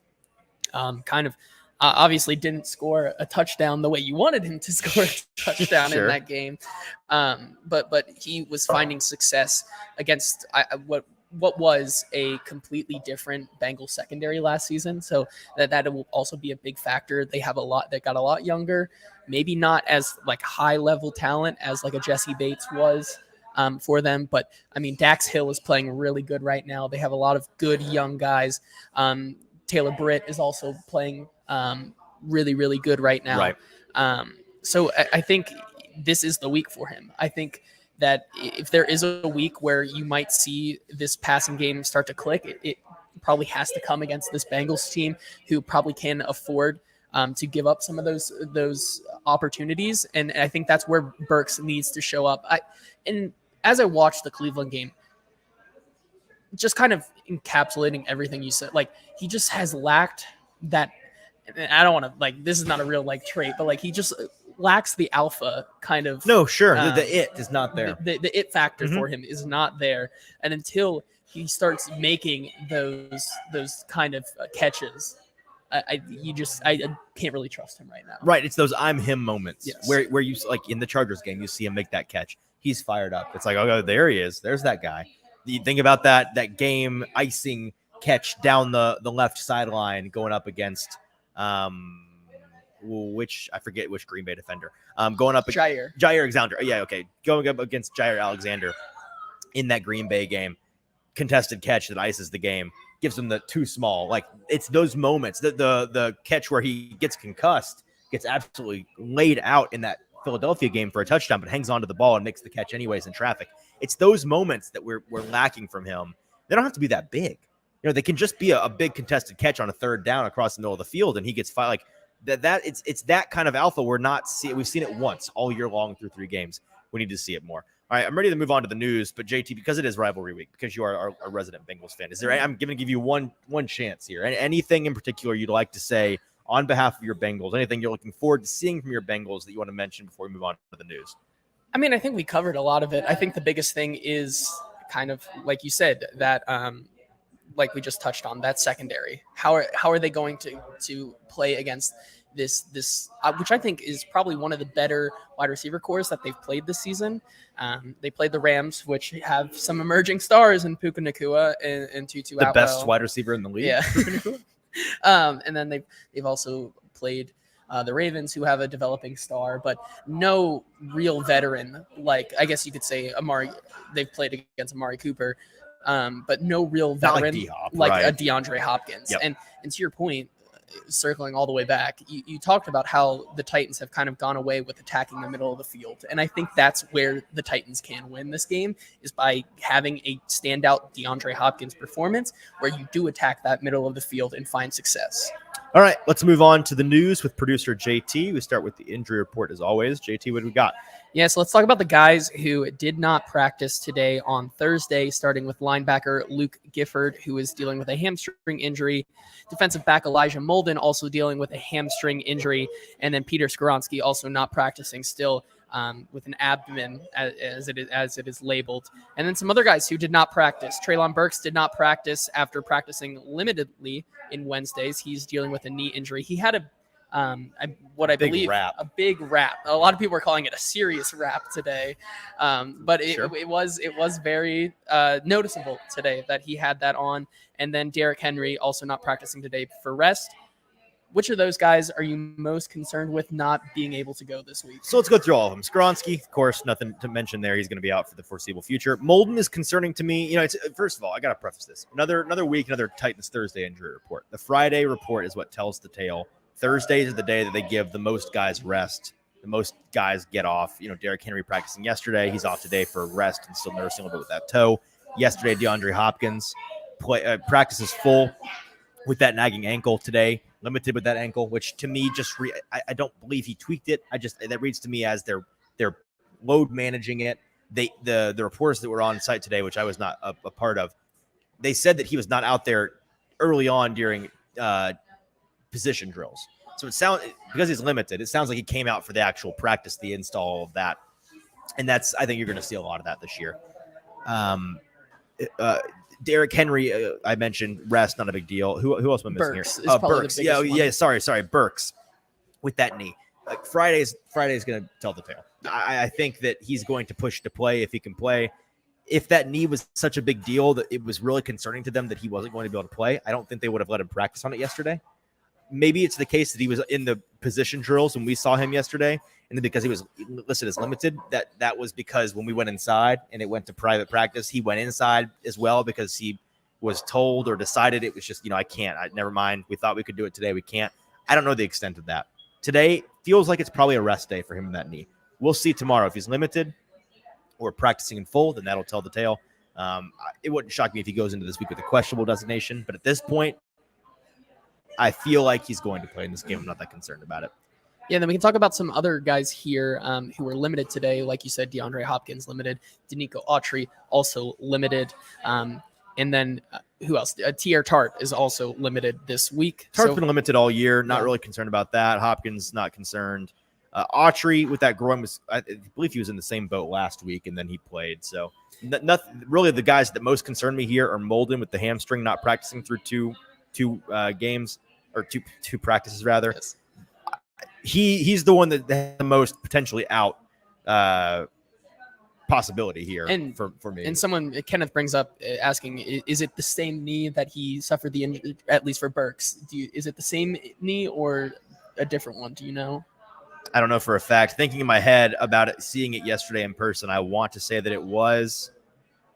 Obviously didn't score a touchdown the way you wanted him to score a touchdown Sure. in that game. But he was finding success against what was a completely different Bengals secondary last season. So that will also be a big factor. They got a lot younger, maybe not as like high level talent as like a Jesse Bates was for them. But I mean, Dax Hill is playing really good right now. They have a lot of good young guys. Taylor Britt is also playing really, really good right now. Right. So I think this is the week for him. I think that if there is a week where you might see this passing game start to click, it probably has to come against this Bengals team who probably can afford to give up some of those opportunities. And I think that's where Burks needs to show up. And as I watched the Cleveland game, just kind of encapsulating everything you said, like he just has lacked that. I don't want to this is not a real trait, but he just lacks the alpha kind of. No, sure. The it is not there. The it factor for him is not there. And until he starts making those kind of catches, I can't really trust him right now. Right, it's those I'm him moments. Yes. where you, like in the Chargers game, you see him make that catch. He's fired up. It's like, oh, there he is. There's that guy. You think about that game icing catch down the left sideline going up against which I forget which Green Bay defender. Going up Jair Alexander. Yeah, okay. Going up against Jair Alexander in that Green Bay game. Contested catch that ices the game, gives him the too small. Like, it's those moments that the catch where he gets concussed, gets absolutely laid out in that Philadelphia game for a touchdown, but hangs onto the ball and makes the catch anyways in traffic. It's those moments that we're lacking from him. They don't have to be that big. They can just be a big contested catch on a third down across the middle of the field, and he gets fired. Like that. It's that kind of alpha we're not seeing. We've seen it once all year long through 3 games. We need to see it more. All right, I'm ready to move on to the news, but JT, because it is rivalry week, because you are a resident Bengals fan, I'm going to give you one chance here. Anything in particular you'd like to say on behalf of your Bengals? Anything you're looking forward to seeing from your Bengals that you want to mention before we move on to the news? I mean, I think we covered a lot of it. I think the biggest thing is kind of like you said, that like we just touched on, that secondary. How are they going to play against this which I think is probably one of the better wide receiver cores that they've played this season. They played the Rams, which have some emerging stars in Puka Nacua and Tutu Atwell. The best wide receiver in the league. Yeah. And then they've also played the Ravens, who have a developing star, but no real veteran. Like, I guess you could say they've played against Amari Cooper, but no real veteran like a DeAndre Hopkins. Yep. And to your point, circling all the way back, you talked about how the Titans have kind of gone away with attacking the middle of the field. And I think that's where the Titans can win this game, is by having a standout DeAndre Hopkins performance where you do attack that middle of the field and find success. All right, let's move on to the news with producer JT. We start with the injury report as always. JT, what do we got? Yeah, so let's talk about the guys who did not practice today on Thursday, starting with linebacker Luke Gifford, who is dealing with a hamstring injury. Defensive back Elijah Molden also dealing with a hamstring injury. And then Peter Skoronski also not practicing still with an abdomen as it is labeled. And then some other guys who did not practice. Treylon Burks did not practice after practicing limitedly in Wednesdays. He's dealing with a knee injury. He had a big wrap. A lot of people are calling it a serious wrap today, but it was very noticeable today that he had that on. And then Derrick Henry also not practicing today for rest. Which of those guys are you most concerned with not being able to go this week? So let's go through all of them. Skoronski, of course, nothing to mention there. He's going to be out for the foreseeable future. Molden is concerning to me. It's first of all, I got to preface this. Another week, another Titans Thursday injury report. The Friday report is what tells the tale. Thursdays are the day that they give the most guys rest. The most guys get off. Derrick Henry practicing yesterday. He's off today for rest and still nursing a little bit with that toe. Yesterday, DeAndre Hopkins practices full with that nagging ankle today. Limited with that ankle, which to me I don't believe he tweaked it. That reads to me as they're load managing it. The reporters that were on site today, which I was not a part of, they said that he was not out there early on during position drills. So because he's limited, it sounds like he came out for the actual practice, the install of that. And I think you're going to see a lot of that this year. Derrick Henry, I mentioned rest, not a big deal. Who else am I missing Burks here? Burks. Yeah. Sorry. Burks with that knee. Like Friday's going to tell the tale. I think that he's going to push to play if he can play. If that knee was such a big deal that it was really concerning to them that he wasn't going to be able to play, I don't think they would have let him practice on it yesterday. Maybe it's the case that he was in the position drills when we saw him yesterday, and then because he was listed as limited, that was because when we went inside and it went to private practice, he went inside as well because he was told or decided it was just, I can't. Never mind. We thought we could do it today. We can't. I don't know the extent of that. Today feels like it's probably a rest day for him in that knee. We'll see tomorrow if he's limited or practicing in full, then that'll tell the tale. It wouldn't shock me if he goes into this week with a questionable designation, but at this point, I feel like he's going to play in this game. I'm not that concerned about it. Yeah, then we can talk about some other guys here who were limited today. Like you said, DeAndre Hopkins limited. Danico Autry also limited. And then who else? T.R. Tart is also limited this week. Tart's been limited all year. Not really concerned about that. Hopkins, not concerned. Autry with that groin I believe he was in the same boat last week, and then he played. So nothing really. The guys that most concern me here are Molden with the hamstring, not practicing through two games or two practices rather. Yes. He's the one that has the most potentially out possibility here for me. And someone, Kenneth brings up asking, is it the same knee that he suffered the injury, at least for Burks? Is it the same knee or a different one? Do you know? I don't know for a fact. Thinking in my head about it, seeing it yesterday in person, I want to say that it was,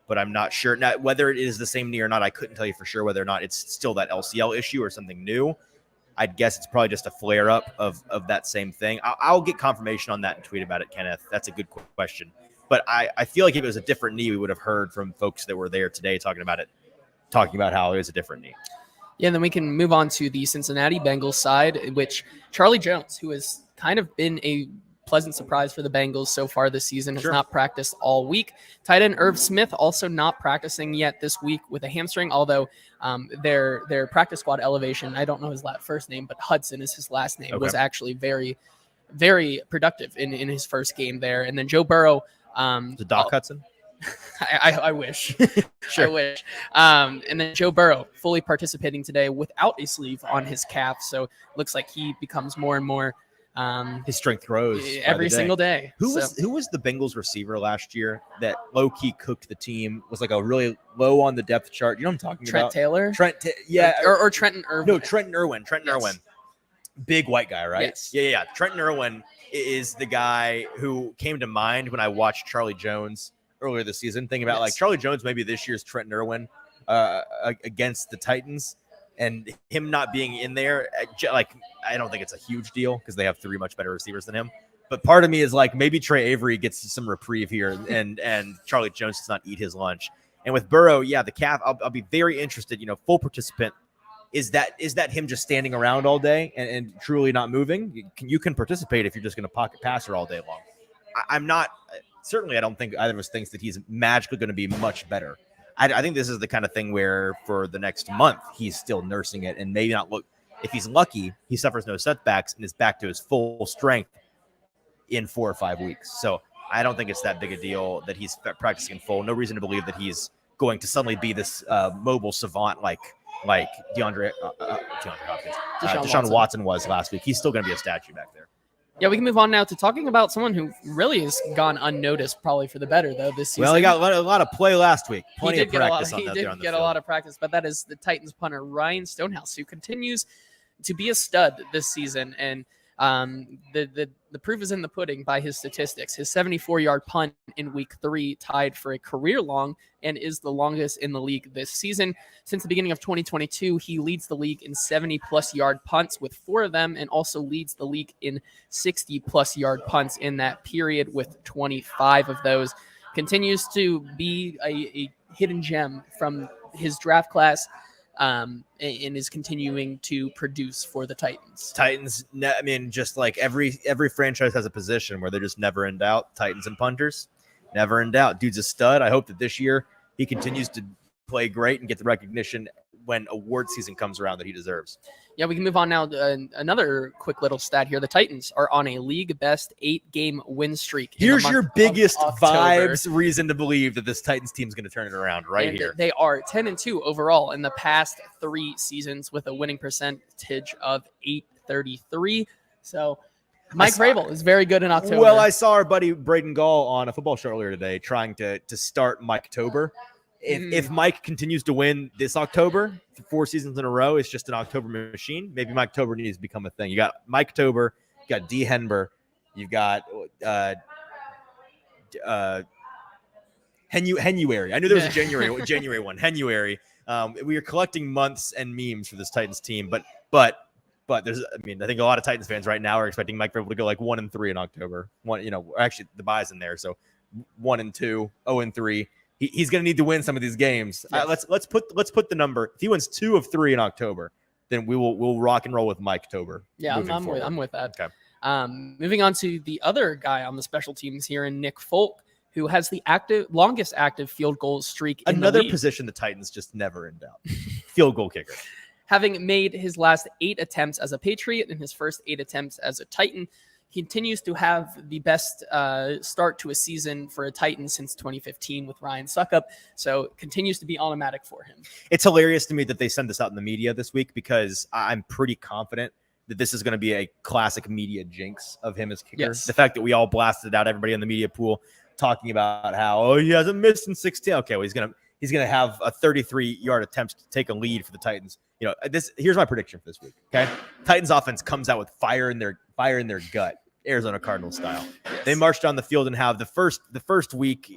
but I'm not sure. Now, whether it is the same knee or not, I couldn't tell you for sure whether or not it's still that LCL issue or something new. I'd guess it's probably just a flare-up of that same thing. I'll get confirmation on that and tweet about it, Kenneth. That's a good question. But I feel like if it was a different knee, we would have heard from folks that were there today talking about how it was a different knee. Yeah, and then we can move on to the Cincinnati Bengals side, which Charlie Jones, who has kind of been a pleasant surprise for the Bengals so far this season, has not practiced all week. Tight end Irv Smith also not practicing yet this week with a hamstring, although their practice squad elevation, I don't know his first name, but Hudson is his last name, was actually very, very productive in his first game there. And then Joe Burrow. The Doc Hudson? I wish. Sure. I wish. And then Joe Burrow fully participating today without a sleeve on his calf. So looks like he becomes more and more. His strength grows every single day. Who was the Bengals receiver last year that low key cooked the team? Was like a really low on the depth chart. You know what I'm talking about? Trent Taylor. Or Trenton Irwin. No, Trenton Irwin. Irwin, big white guy, right? Yes. Yeah. Trenton Irwin is the guy who came to mind when I watched Charlie Jones earlier this season. Thinking about like Charlie Jones, maybe this year's Trenton Irwin against the Titans. And him not being in there, like, I don't think it's a huge deal because they have three much better receivers than him. But part of me is like, maybe Trey Avery gets some reprieve here and Charlie Jones does not eat his lunch. And with Burrow, the calf, I'll be very interested, full participant. Is that him just standing around all day and truly not moving? You can participate if you're just going to pocket passer all day long. I'm not, certainly I don't think either of us thinks that he's magically going to be much better. I think this is the kind of thing where for the next month, he's still nursing it and maybe not look. If he's lucky, he suffers no setbacks and is back to his full strength in 4 or 5 weeks. So I don't think it's that big a deal that he's practicing full. No reason to believe that he's going to suddenly be this mobile savant like DeAndre Hopkins. Deshaun Watson was last week. He's still going to be a statue back there. Yeah, we can move on now to talking about someone who really has gone unnoticed, probably for the better, though, this season. Well, he got a lot of play last week. Plenty of practice on that. He did get a lot of practice, but that is the Titans punter, Ryan Stonehouse, who continues to be a stud this season. And the proof is in the pudding by his statistics. His 74-yard punt in week 3 tied for a career long and is the longest in the league this season. Since the beginning of 2022, he leads the league in 70-plus yard punts with 4 of them and also leads the league in 60-plus yard punts in that period with 25 of those. Continues to be a hidden gem from his draft class. And is continuing to produce for the Titans. I mean, just like every franchise has a position where they're just never in doubt. Titans and punters, never in doubt. Dude's a stud. I hope that this year he continues to play great and get the recognition when award season comes around that he deserves. Yeah, we can move on now to another quick little stat here. The Titans are on a league best 8-game win streak. Here's your biggest vibes reason to believe that this Titans team is going to turn it around here. They are 10-2 overall in the past 3 seasons with a winning percentage of .833. So Mike Vrabel is very good in October. Well, I saw our buddy Braden Gall on a football show earlier today trying to start Mike Tober. If Mike continues to win this October, 4 seasons in a row, it's just an October machine. Maybe Mike Tober needs to become a thing. You got Mike Tober, you got D. Henber, you got Henuary. I knew there was a January one. Henuary. We are collecting months and memes for this Titans team, but there's, I think a lot of Titans fans right now are expecting Mike Vrabel to go like 1-3 in October. Actually the bye's in there, so 1-2, 0-3. He's going to need to win some of these games. Yes. Let's put the number. If he wins 2 of 3 in October, then we'll rock and roll with Mike Tober. Yeah, I'm with that. Okay. Moving on to the other guy on the special teams here, in Nick Folk, who has the longest active field goal streak in another the league. Position the Titans just never in doubt. Field goal kicker. Having made his last 8 attempts as a Patriot and his first 8 attempts as a Titan, continues to have the best start to a season for a Titan since 2015 with Ryan Suckup. So continues to be automatic for him. It's hilarious to me that they send this out in the media this week, because I'm pretty confident that this is going to be a classic media jinx of him as kicker. Yes. The fact that we all blasted out everybody in the media pool talking about how, he hasn't missed in 16. Okay, well, he's going to have a 33-yard attempt to take a lead for the Titans. Here's my prediction for this week. Okay, Titans offense comes out with fire in their gut, Arizona Cardinals style. Yes. They march down the field and have the first week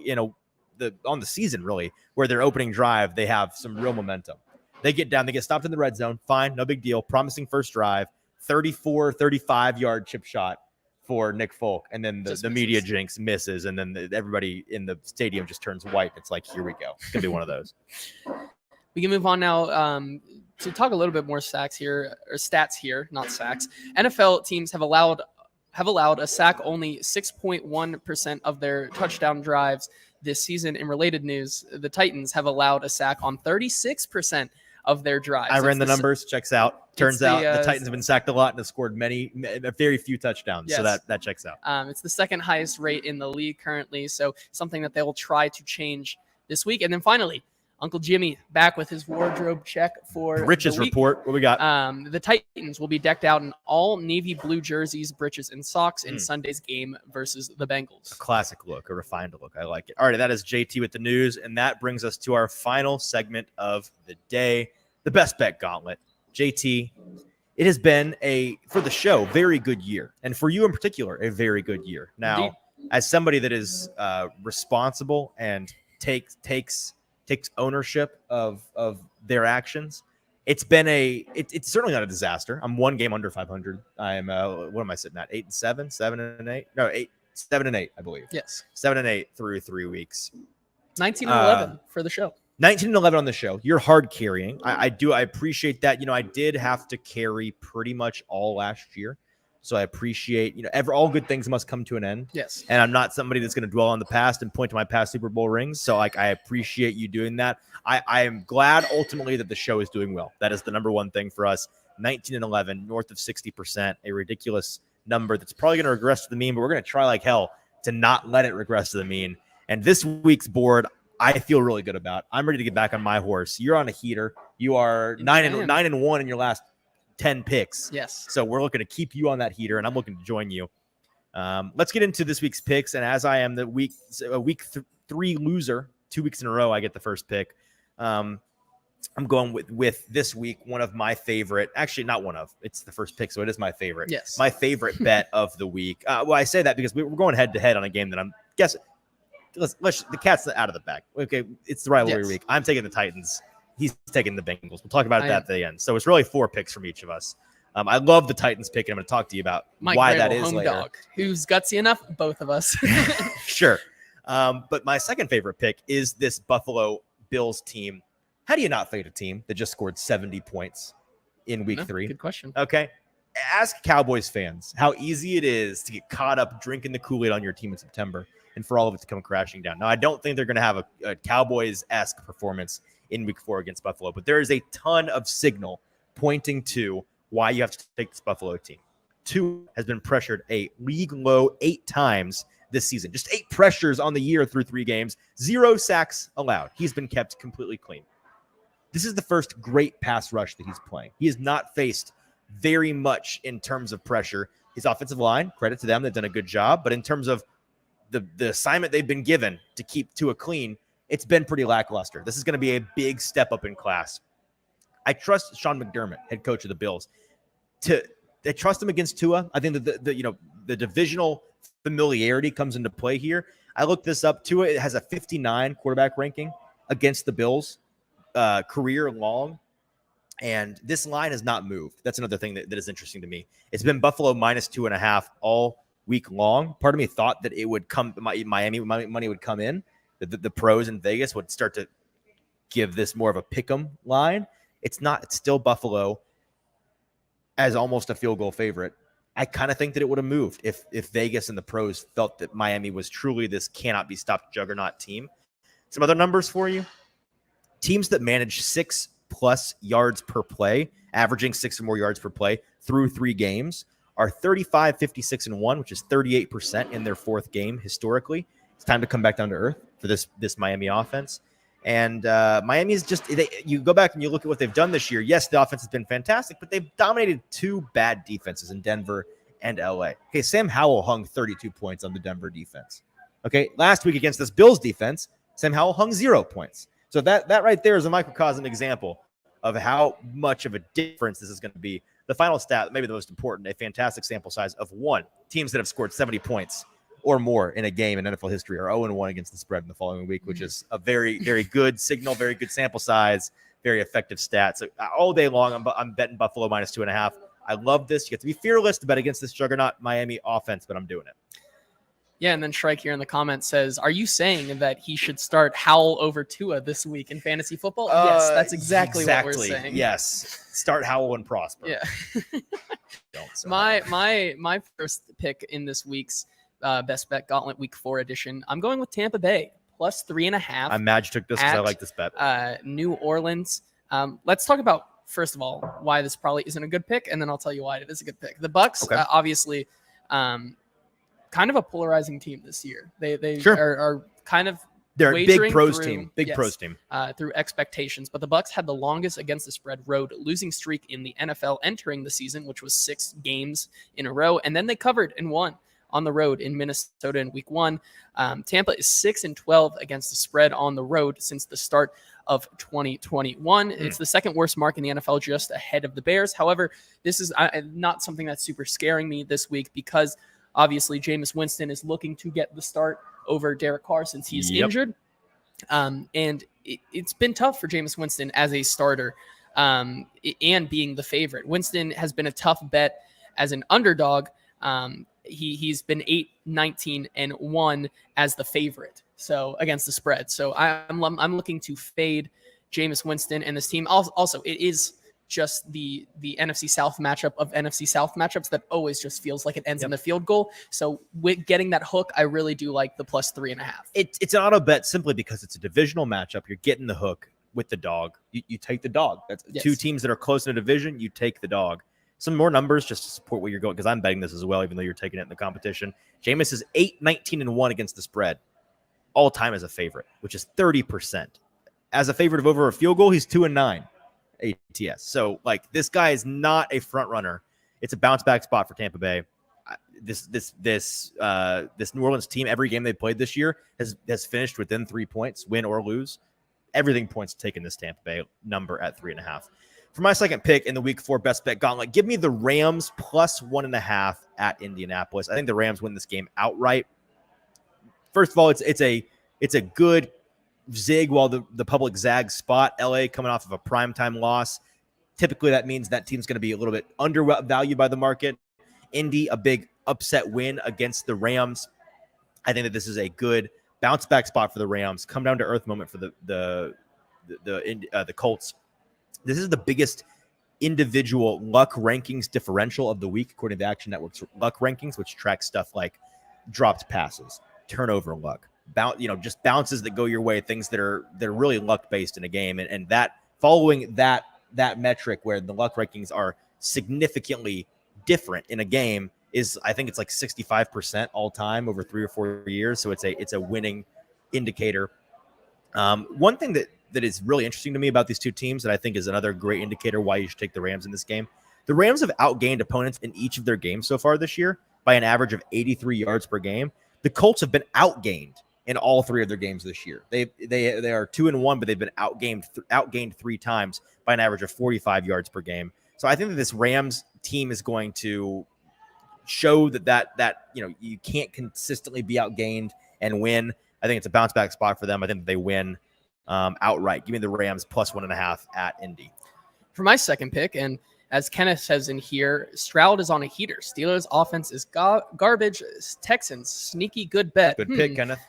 on the season, really, where their opening drive, they have some real momentum. They get down, they get stopped in the red zone. Fine, no big deal. Promising first drive, 34, 35-yard chip shot for Nick Folk, and then the media jinx misses, and then everybody in the stadium just turns white. It's like, here we go. It's gonna be one of those. We can move on now to talk a little bit more stats here, not sacks. NFL teams have allowed a sack only 6.1% of their touchdown drives this season. In related news, the Titans have allowed a sack on 36% of their drives. I ran the numbers, checks out. Turns out the Titans have been sacked a lot and have scored very few touchdowns. Yes. So that checks out. It's the second highest rate in the league currently. So something that they will try to change this week. And then finally, Uncle Jimmy back with his wardrobe check for Rich's report. What we got? The Titans will be decked out in all navy blue jerseys, breeches, and socks in Sunday's game versus the Bengals. A classic look, a refined look. I like it. All right, that is JT with the news, and that brings us to our final segment of the day, the Best Bet Gauntlet. JT, it has been for the show, very good year, and for you in particular, a very good year. Now, Indeed. As somebody that is responsible and takes ownership of their actions, it's certainly not a disaster. I'm one game under 500. I'm what am I sitting at? 8-7, 7-8? No, 7-8, I believe. Yes. 7-8 through 3 weeks. 19-11 for the show. 19-11 on the show. You're hard carrying. I appreciate that. I did have to carry pretty much all last year. So I appreciate, all good things must come to an end. Yes. And I'm not somebody that's going to dwell on the past and point to my past Super Bowl rings. So I appreciate you doing that. I am glad ultimately that the show is doing well. That is the number one thing for us. 19-11, north of 60%, a ridiculous number that's probably going to regress to the mean, but we're going to try like hell to not let it regress to the mean. And this week's board, I feel really good about. I'm ready to get back on my horse. You're on a heater. You are 9-1 in your last 10 picks. Yes. So we're looking to keep you on that heater, and I'm looking to join you. Let's get into this week's picks. And as I am the week 3 loser, 2 weeks in a row, I get the first pick. I'm going with this week, one of my favorite, actually not one of, it's the first pick. So it is my favorite. Yes. My favorite bet of the week. Well, I say that because we're going head to head on a game that I'm guessing. The cat's out of the bag. Okay. It's the rivalry week. I'm taking the Titans. He's taking the Bengals. We'll talk about that at the end. So it's really 4 picks from each of us. I love the Titans pick, and I'm going to talk to you about why that is later. Dog, who's gutsy enough? Both of us. Sure. But my second favorite pick is this Buffalo Bills team. How do you not fade a team that just scored 70 points in week 3? Good question. Okay. Ask Cowboys fans how easy it is to get caught up drinking the Kool-Aid on your team in September and for all of it to come crashing down. Now, I don't think they're going to have a Cowboys-esque performance in week 4 against Buffalo, but there is a ton of signal pointing to why you have to take this Buffalo team. 2 has been pressured a league low 8 times this season. Just 8 pressures on the year through 3 games, 0 sacks allowed. He's been kept completely clean. This is the first great pass rush that he's playing. He has not faced very much in terms of pressure. His offensive line, credit to them, they've done a good job, but in terms of the assignment they've been given to keep Tua clean, it's been pretty lackluster. This is going to be a big step up in class. I trust Sean McDermott, head coach of the Bills, I trust him against Tua. I think that the divisional familiarity comes into play here. I looked this up. Tua has a 59 quarterback ranking against the Bills, career long, and this line has not moved. That's another thing that is interesting to me. It's been Buffalo -2.5 all week long. Part of me thought that it would come, Miami money would come in. The pros in Vegas would start to give this more of a pick'em line. It's not. It's still Buffalo as almost a field goal favorite. I kind of think that it would have moved if Vegas and the pros felt that Miami was truly this cannot be stopped juggernaut team. Some other numbers for you. Teams that manage 6+ yards per play, averaging 6 or more yards per play through 3 games, are 35, 56, and 1, which is 38% in their fourth game historically. It's time to come back down to earth for this Miami offense. And Miami is just, you go back and you look at what they've done this year. Yes, the offense has been fantastic, but they've dominated two bad defenses in Denver and LA. Okay, Sam Howell hung 32 points on the Denver defense. Okay, last week against this Bills defense, Sam Howell hung 0 points. So that right there is a microcosm example of how much of a difference this is going to be. The final stat, maybe the most important, a fantastic sample size of 1. Teams that have scored 70 points or more in a game in NFL history are 0-1 against the spread in the following week, which is a very, very good signal, very good sample size, very effective stat. So all day long, I'm betting Buffalo minus 2.5. I love this. You get to be fearless to bet against this juggernaut Miami offense, but I'm doing it. Yeah, and then Shrike here in the comments says, are you saying that he should start Howell over Tua this week in fantasy football? Yes, that's exactly what we're saying. Yes. Start Howell and prosper. Yeah. My first pick in this week's Best Bet Gauntlet Week 4 edition, I'm going with Tampa Bay, plus 3.5. I'm mad you took this because I like this bet. New Orleans. Let's talk about, first of all, why this probably isn't a good pick, and then I'll tell you why it is a good pick. The Bucks, obviously, kind of a polarizing team this year. They are kind of they're a big pros team. Pros team. Through expectations. But the Bucks had the longest against the spread road losing streak in the NFL entering the season, which was 6 games in a row. And then they covered and won on the road in Minnesota in week 1. Tampa is 6-12 against the spread on the road since the start of 2021. It's the second worst mark in the NFL, just ahead of the Bears. However, this is not something that's super scaring me this week because obviously Jameis Winston is looking to get the start over Derek Carr since he's injured. And it's been tough for Jameis Winston as a starter and being the favorite. Winston has been a tough bet as an underdog. He's been 8-19-1 as the favorite, so against the spread. So I'm looking to fade Jameis Winston and this team. Also, it is just the NFC South matchup of NFC South matchups that always just feels like it ends in the field goal. So with getting that hook, I really do like the plus 3.5. It's an auto bet simply because it's a divisional matchup. You're getting the hook with the dog. You take the dog. That's two teams that are close in a division. You take the dog. Some more numbers just to support what you're going, because I'm betting this as well, even though you're taking it in the competition. Jameis is 8-19-1 against the spread, all time as a favorite, which is 30%. As a favorite of over a field goal, he's 2-9 ATS. So like this guy is not a front runner. It's a bounce back spot for Tampa Bay. This New Orleans team, every game they played this year has finished within 3 points, win or lose. Everything points to taking this Tampa Bay number at 3.5. For my second pick in the week 4 best bet gauntlet, give me the Rams plus 1.5 at Indianapolis. I think the Rams win this game outright. First of all, it's a good zig while the public zags spot. LA coming off of a primetime loss. Typically, that means that team's going to be a little bit undervalued by the market. Indy, a big upset win against the Rams. I think that this is a good bounce back spot for the Rams. Come down to earth moment for the Colts. This is the biggest individual luck rankings differential of the week, according to the Action Network's luck rankings, which tracks stuff like dropped passes, turnover luck, just bounces that go your way, things that are really luck based in a game, and that following that metric where the luck rankings are significantly different in a game is, I think it's like 65% all time over 3 or 4 years. So it's a winning indicator. One thing that is really interesting to me about these two teams that I think is another great indicator why you should take the Rams in this game. The Rams have outgained opponents in each of their games so far this year by an average of 83 yards per game. The Colts have been outgained in all 3 of their games this year. They are 2-1, but they've been outgained 3 times by an average of 45 yards per game. So I think that this Rams team is going to show that you can't consistently be outgained and win. I think it's a bounce back spot for them. I think they win outright. Give me the Rams plus 1.5 at Indy. For my second pick, and as Kenneth says in here, Stroud is on a heater. Steelers offense is garbage. Texans, sneaky good bet. Good pick, Kenneth.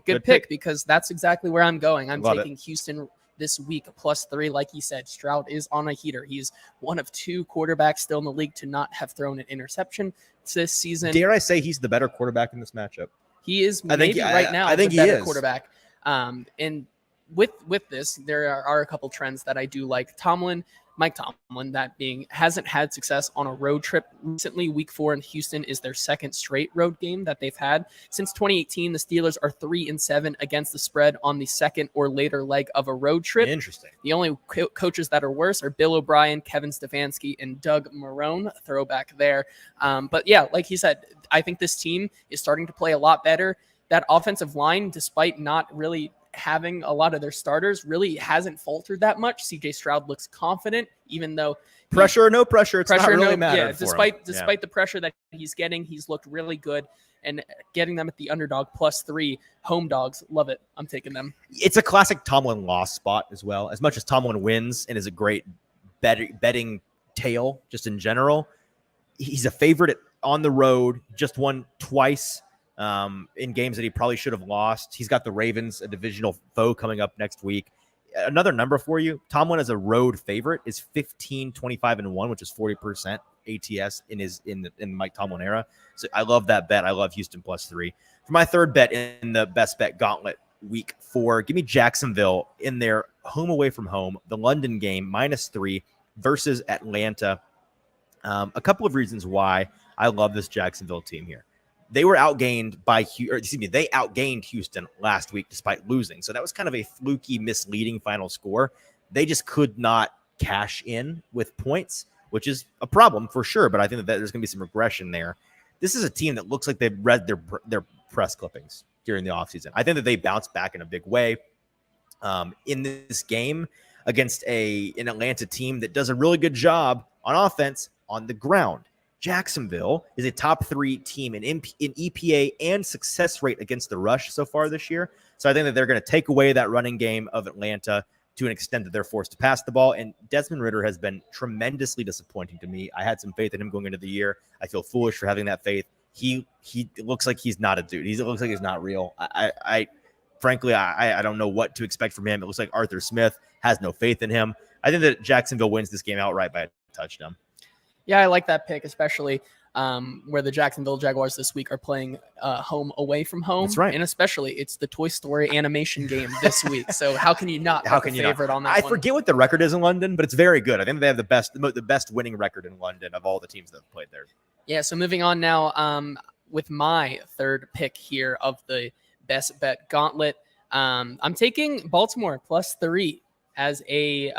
Good pick, because that's exactly where I'm going. I'm taking Houston this week, plus 3. Like he said, Stroud is on a heater. He's one of 2 quarterbacks still in the league to not have thrown an interception this season. Dare I say he's the better quarterback in this matchup? He is right now I think the better he is. Quarterback. And with this, there are a couple trends that I do like. Tomlin Mike Tomlin, that being, hasn't had success on a road trip recently. Week 4 in Houston is their second straight road game that they've had. Since 2018, the Steelers are 3-7 against the spread on the second or later leg of a road trip. Interesting. The only coaches that are worse are Bill O'Brien, Kevin Stefanski, and Doug Marrone. Throwback there. But yeah, like he said, I think this team is starting to play a lot better. That offensive line, despite not really having a lot of their starters, really hasn't faltered that much. CJ Stroud looks confident, even though pressure or no pressure, it's not really matter. Yeah, despite the pressure that he's getting, he's looked really good. And getting them at the underdog +3, home dogs, love it. I'm taking them. It's a classic Tomlin loss spot as well. As much as Tomlin wins and is a great betting tale, just in general, he's a favorite on the road. Just won twice. In games that he probably should have lost. He's got the Ravens, a divisional foe, coming up next week. Another number for you, Tomlin as a road favorite is 15-25-1, which is 40% ATS in the Mike Tomlin era. So I love that bet. I love Houston +3. For my third bet in the best bet gauntlet, week 4, give me Jacksonville in their home away from home, the London game, -3 versus Atlanta. A couple of reasons why I love this Jacksonville team here. They were outgained they outgained Houston last week despite losing. So that was kind of a fluky, misleading final score. They just could not cash in with points, which is a problem for sure. But I think that there's going to be some regression there. This is a team that looks like they've read their press clippings during the offseason. I think that they bounced back in a big way in this game against an Atlanta team that does a really good job on offense on the ground. Jacksonville is a top 3 team in EPA and success rate against the rush so far this year. So I think that they're going to take away that running game of Atlanta to an extent that they're forced to pass the ball. And Desmond Ridder has been tremendously disappointing to me. I had some faith in him going into the year. I feel foolish for having that faith. He looks like he's not a dude. It looks like he's not real. Frankly, I don't know what to expect from him. It looks like Arthur Smith has no faith in him. I think that Jacksonville wins this game outright by a touchdown. Yeah, I like that pick, especially where the Jacksonville Jaguars this week are playing home away from home. That's right. And especially it's the Toy Story animation game this week. So how can you not have a favorite on that I one? forget what the record is in London, but it's very good. I think they have the best winning record in London of all the teams that have played there. Yeah, so moving on now with my third pick here of the best bet gauntlet. I'm taking Baltimore +3 as a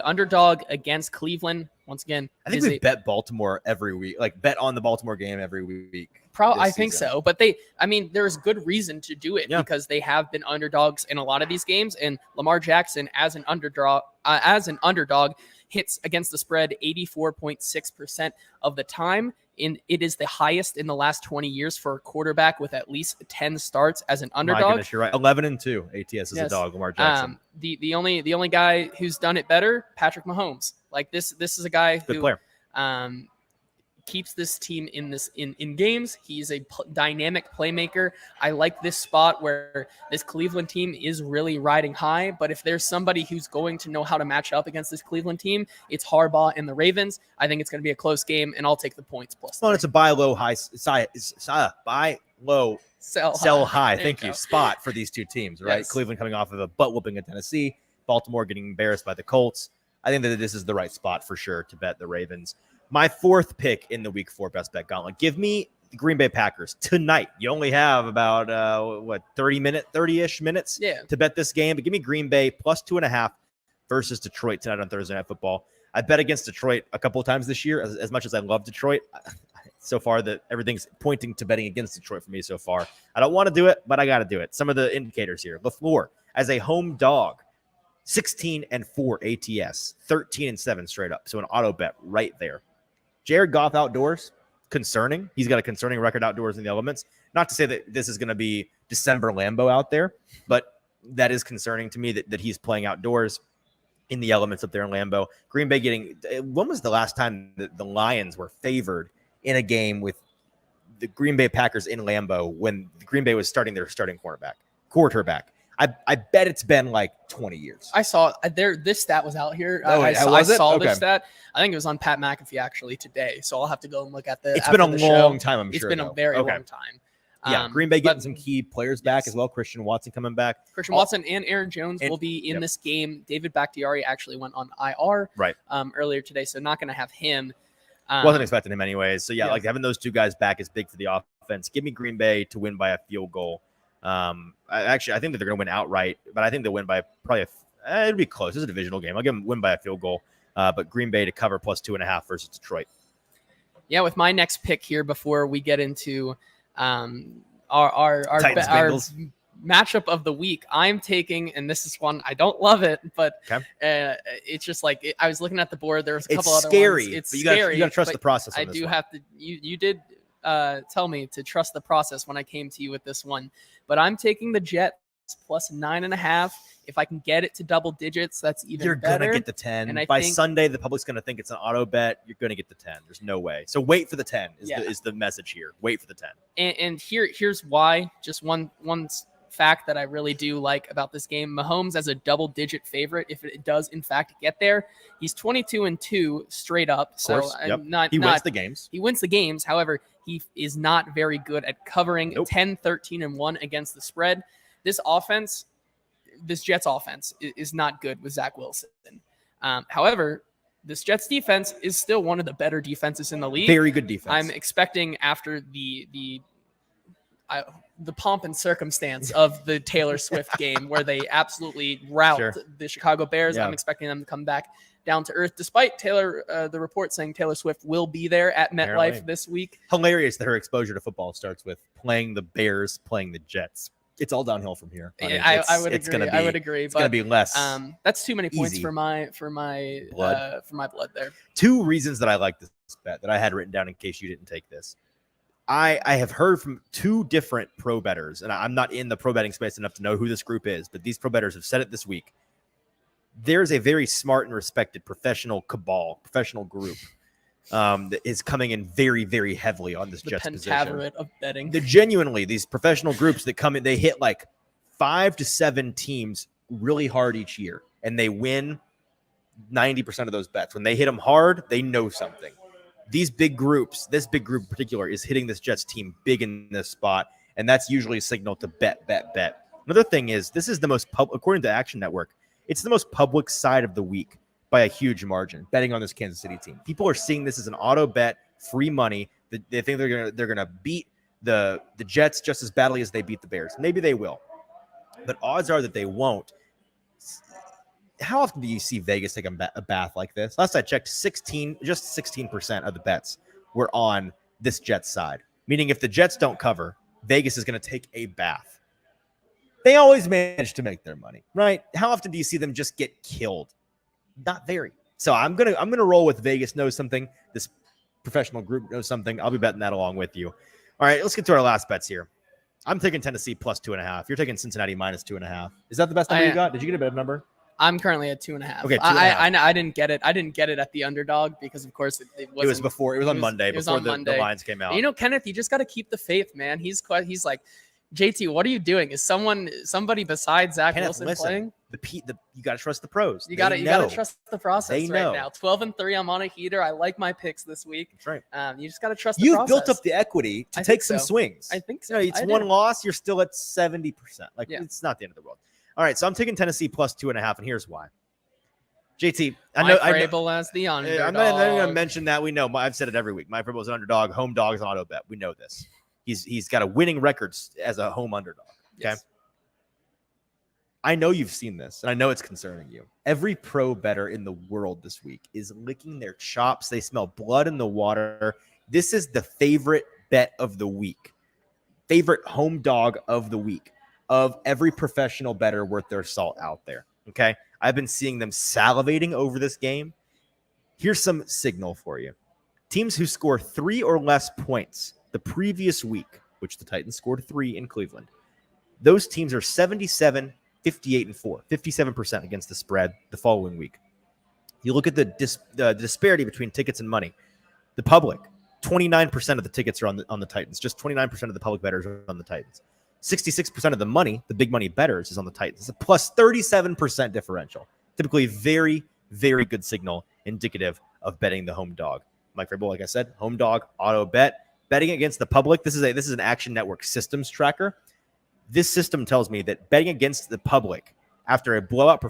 underdog against Cleveland. Once again, I think we bet Baltimore every week, like bet on the Baltimore game every week. I think so, but there's good reason to do it because they have been underdogs in a lot of these games, and Lamar Jackson as an underdog hits against the spread 84.6% of the time. And it is the highest in the last 20 years for a quarterback with at least 10 starts as an underdog. My goodness, you're right. 11-2 ATS as a dog, Lamar Jackson. The only guy who's done it better, Patrick Mahomes. Like this is a guy who player. Keeps this team in games. He's a dynamic playmaker. I like this spot where this Cleveland team is really riding high, but if there's somebody who's going to know how to match up against this Cleveland team, it's Harbaugh and the Ravens. I think it's going to be a close game, and I'll take the points +3. Well, it's a buy low, buy low, sell high. Thank you. Spot for these two teams, right? Yes. Cleveland coming off of a butt whooping at Tennessee, Baltimore getting embarrassed by the Colts. I think that this is the right spot for sure to bet the Ravens. My fourth pick in the week 4 best bet gauntlet. Give me the Green Bay Packers tonight. You only have about 30-ish minutes to bet this game. But give me Green Bay +2.5 versus Detroit tonight on Thursday Night Football. I bet against Detroit a couple of times this year. As much as I love Detroit, so far that everything's pointing to betting against Detroit for me so far. I don't want to do it, but I got to do it. Some of the indicators here: LaFleur as a home dog, 16-4 ATS, 13-7 straight up. So an auto bet right there. Jared Goff outdoors, concerning. He's got a concerning record outdoors in the elements. Not to say that this is going to be December Lambeau out there, but that is concerning to me that he's playing outdoors in the elements up there in Lambeau. Green Bay when was the last time that the Lions were favored in a game with the Green Bay Packers in Lambeau when the Green Bay was starting their quarterback? I bet it's been like 20 years. I saw this stat was out here. I saw this stat. I think it was on Pat McAfee actually today. So I'll have to go and look at It's been a long time, I'm sure. It's been a very long time. Yeah, Green Bay getting but- some key players back as well. Christian Watson coming back. Christian Watson and Aaron Jones will be in this game. David Bakhtiari actually went on IR earlier today, so not going to have him. Wasn't expecting him anyways. So, like having those two guys back is big for the offense. Give me Green Bay to win by a field goal. I think that they're going to win outright, but I think they'll win by probably it'll be close. It's a divisional game. I'll give them win by a field goal, but Green Bay to cover plus 2.5 versus Detroit. Yeah, with my next pick here before we get into our matchup of the week, I'm taking, and this is one I don't love it, but it's just like I was looking at the board. There was a couple other ones. It's scary. You got to trust the process. I do have to. You did tell me to trust the process when I came to you with this one, but I'm taking the Jets plus 9.5. If I can get it to double digits, that's even You're better. You're going to get the 10. And by Sunday, the public's going to think it's an auto bet. You're going to get the 10. There's no way. So wait for the 10 is the message here. Wait for the 10. And here's why. Just one fact that I really do like about this game. Mahomes as a double-digit favorite, if it does in fact get there, he's 22-2 straight up. So he wins the games. He wins the games. However, he is not very good at covering. 10-13-1 against the spread. This Jets offense is not good with Zach Wilson. However, this Jets defense is still one of the better defenses in the league. Very good defense. I'm expecting after the pomp and circumstance of the Taylor Swift game where they absolutely rout the Chicago Bears. I'm expecting them to come back down to earth, despite the report saying Taylor Swift will be there at MetLife this week. Hilarious that her exposure to football starts with playing the Bears, playing the Jets. It's all downhill from here. I would agree. I would agree. It's going to be less. That's too many points for my blood. For my blood there. Two reasons that I like this bet that I had written down in case you didn't take this. I have heard from two different pro bettors, and I'm not in the pro betting space enough to know who this group is, but these pro bettors have said it this week. There's a very smart and respected professional group that is coming in very, very heavily on this Jets position. The Pentaveret of betting. Genuinely, these professional groups that come in, they hit like 5 to 7 teams really hard each year, and they win 90% of those bets. When they hit them hard, they know something. These big groups, this big group in particular, is hitting this Jets team big in this spot, and that's usually a signal to bet. Another thing is, this is the most according to Action Network, it's the most public side of the week by a huge margin, betting on this Kansas City team. People are seeing this as an auto bet, free money. They think they're gonna beat the Jets just as badly as they beat the Bears. Maybe they will, but odds are that they won't. How often do you see Vegas take a bath like this? Last I checked, just 16% of the bets were on this Jets side. Meaning if the Jets don't cover, Vegas is going to take a bath. They always manage to make their money, right? How often do you see them just get killed? Not very. So I'm gonna roll with Vegas knows something. This professional group knows something. I'll be betting that along with you. All right, let's get to our last bets here. I'm taking Tennessee plus 2.5. You're taking Cincinnati minus 2.5. Is that the best number you got? Did you get a better number? I'm currently at 2.5. Okay, 2.5. I didn't get it. I didn't get it at the underdog because, of course, it was before. It was on Monday before the lines came out. You know, Kenneth, you just got to keep the faith, man. He's like, JT, what are you doing? Is somebody besides Zach Wilson playing? You got to trust the pros. You got to trust the process right now. 12-3. I'm on a heater. I like my picks this week. That's right. You just got to trust the process. You've built up the equity to take some swings. I think so. It's one loss. You're still at 70%. It's not the end of the world. All right, so I'm taking Tennessee plus 2.5, and here's why. JT, Mike Vrabel as the underdog. I'm not even going to mention that. We know. I've said it every week. Mike Vrabel is an underdog. Home dog is an auto bet. We know this. He's got a winning record as a home underdog. Okay. Yes. I know you've seen this, and I know it's concerning you. Every pro bettor in the world this week is licking their chops. They smell blood in the water. This is the favorite bet of the week, favorite home dog of the week of every professional bettor worth their salt out there. Okay. I've been seeing them salivating over this game. Here's some signal for you. Teams who score 3 or less points the previous week, which the Titans scored 3 in Cleveland, those teams are 77, 58, and 4, 57% against the spread the following week. You look at the disparity between tickets and money. The public, 29% of the tickets are on the Titans. Just 29% of the public bettors are on the Titans. 66% of the money, the big money bettors, is on the Titans. It's a plus 37% differential. Typically very, very good signal indicative of betting the home dog. Mike Vrabel, like I said, home dog, auto bet. betting against the public. This is an Action Network systems tracker. This system tells me that betting against the public after a blowout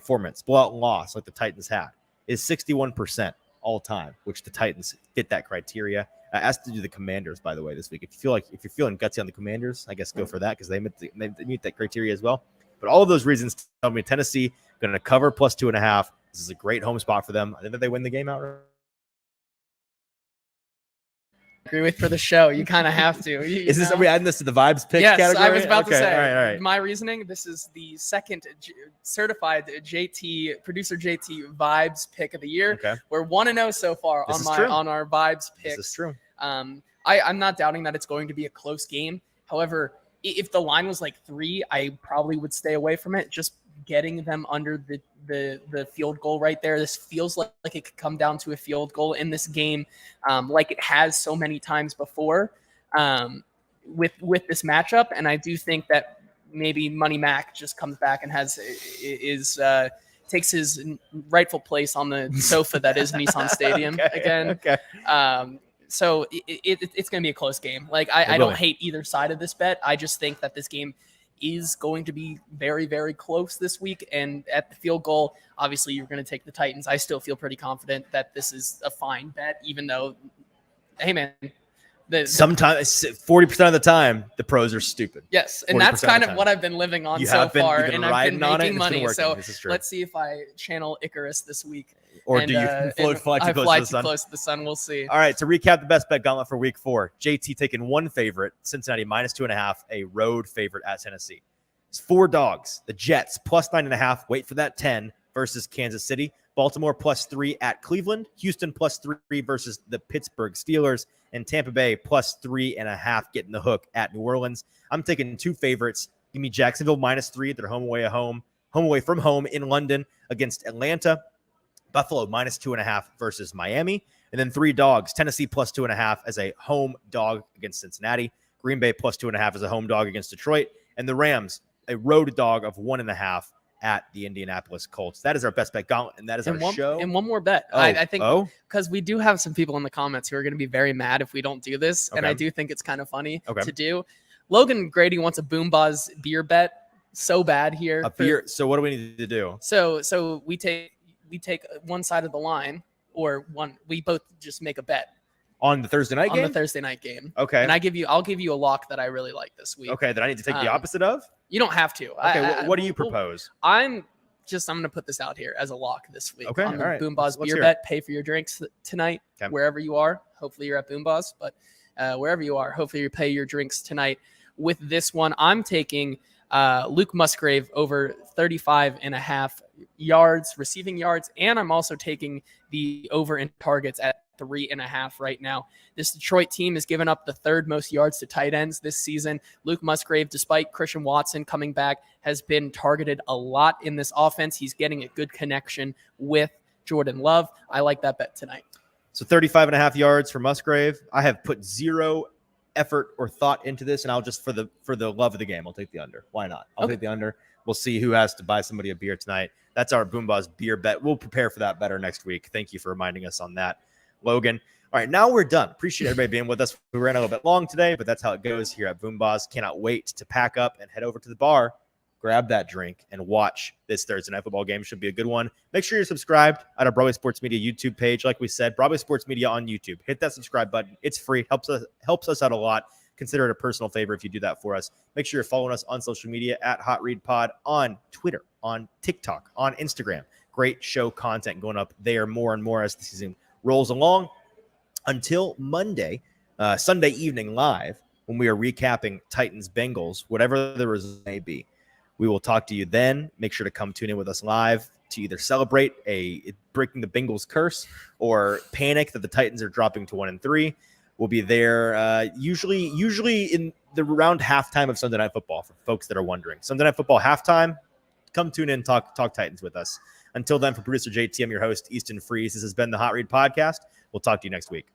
loss like the Titans had, is 61% all time, which the Titans fit that criteria. Asked to do the Commanders, by the way, this week. If you're feeling gutsy on the Commanders, I guess go for that because they meet that criteria as well. But all of those reasons tell me Tennessee going to cover plus 2.5. This is a great home spot for them. I think that they win the game outright. Agree with for the show. You kind of have to. Are we adding this to the vibes pick category? Yes, I was about to say. All right. My reasoning, this is the second certified producer JT vibes pick of the year. Okay. We're 1-0 so far on our vibes picks. This is true. I'm not doubting that it's going to be a close game. However, if the line was like 3, I probably would stay away from it. Just getting them under the field goal right there. This feels like it could come down to a field goal in this game, like it has so many times before with this matchup. And I do think that maybe Money Mac just comes back and takes his rightful place on the sofa that is Nissan Stadium again. Okay. So it's going to be a close game. Like I don't hate either side of this bet. I just think that this game is going to be very, very close this week. And at the field goal, obviously you're going to take the Titans. I still feel pretty confident that this is a fine bet, even though, hey man, sometimes 40% of the time the pros are stupid. Yes, and that's kind of what I've been living on so far, and I've been making money. So let's see if I channel Icarus this week. Or do you fly too close to the sun? We'll see. All right, to recap the best bet gauntlet for week 4, JT taking one favorite, Cincinnati minus 2.5, a road favorite at Tennessee. It's 4 dogs. The Jets plus 9.5. Wait for that 10 versus Kansas City. Baltimore plus 3 at Cleveland. Houston plus 3 versus the Pittsburgh Steelers. And Tampa Bay plus 3.5 getting the hook at New Orleans. I'm taking 2 favorites. Give me Jacksonville minus 3. They're home away from home in London against Atlanta. Buffalo minus 2.5 versus Miami. And then 3 dogs. Tennessee plus 2.5 as a home dog against Cincinnati. Green Bay plus 2.5 as a home dog against Detroit. And the Rams, a road dog of 1.5 at the Indianapolis Colts. That is our best bet gauntlet, and that is our show. And one more bet. I think because we do have some people in the comments who are going to be very mad if we don't do this, and I do think it's kind of funny to do. Logan Grady wants a BOOMBOZZ beer bet so bad here. Beer. So what do we need to do? So we take one side of the line, or we both just make a bet on the Thursday night game. On the Thursday night game. Okay. And I'll give you a lock that I really like this week. Okay, that I need to take the opposite of. You don't have to. Okay, what do you propose? I'm going to put this out here as a lock this week. Okay, on the all right. BOOMBOZZ beer bet. Pay for your drinks tonight, wherever you are. Hopefully you're at BOOMBOZZ, but wherever you are, hopefully you pay your drinks tonight. With this one, I'm taking Luke Musgrave over 35.5 yards, receiving yards, and I'm also taking the over in targets at 3.5 right now. This Detroit team has given up the 3rd most yards to tight ends this season. Luke Musgrave, despite Christian Watson coming back, has been targeted a lot in this offense. He's getting a good connection with Jordan Love. I like that bet tonight. So 35.5 yards for Musgrave. I have put 0 effort or thought into this, and I'll just for the love of the game, I'll take the under. Why not? I'll take the under. We'll see who has to buy somebody a beer tonight. That's our BOOMBOZZ beer bet. We'll prepare for that better next week. Thank you for reminding us on that, Logan. All right, now we're done. Appreciate everybody being with us. We ran a little bit long today, but that's how it goes here at BOOMBOZZ. Cannot wait to pack up and head over to the bar, grab that drink, and watch this Thursday night football game. Should be a good one. Make sure you're subscribed at our Broadway Sports Media YouTube page. Like we said, Broadway Sports Media on YouTube. Hit that subscribe button. It's free. Helps us out a lot. Consider it a personal favor if you do that for us. Make sure you're following us on social media at Hot Read Pod, on Twitter, on TikTok, on Instagram. Great show content going up there more and more as the season rolls along. Until Monday, Sunday evening live, when we are recapping Titans Bengals, whatever the result may be. We will talk to you then. Make sure to come tune in with us live to either celebrate breaking the Bengals curse or panic that the Titans are dropping to 1-3. We'll be there usually in the around halftime of Sunday Night Football for folks that are wondering. Sunday Night Football halftime, come tune in, talk Titans with us. Until then, for producer JT, I'm your host, Easton Freeze. This has been the Hot Read Podcast. We'll talk to you next week.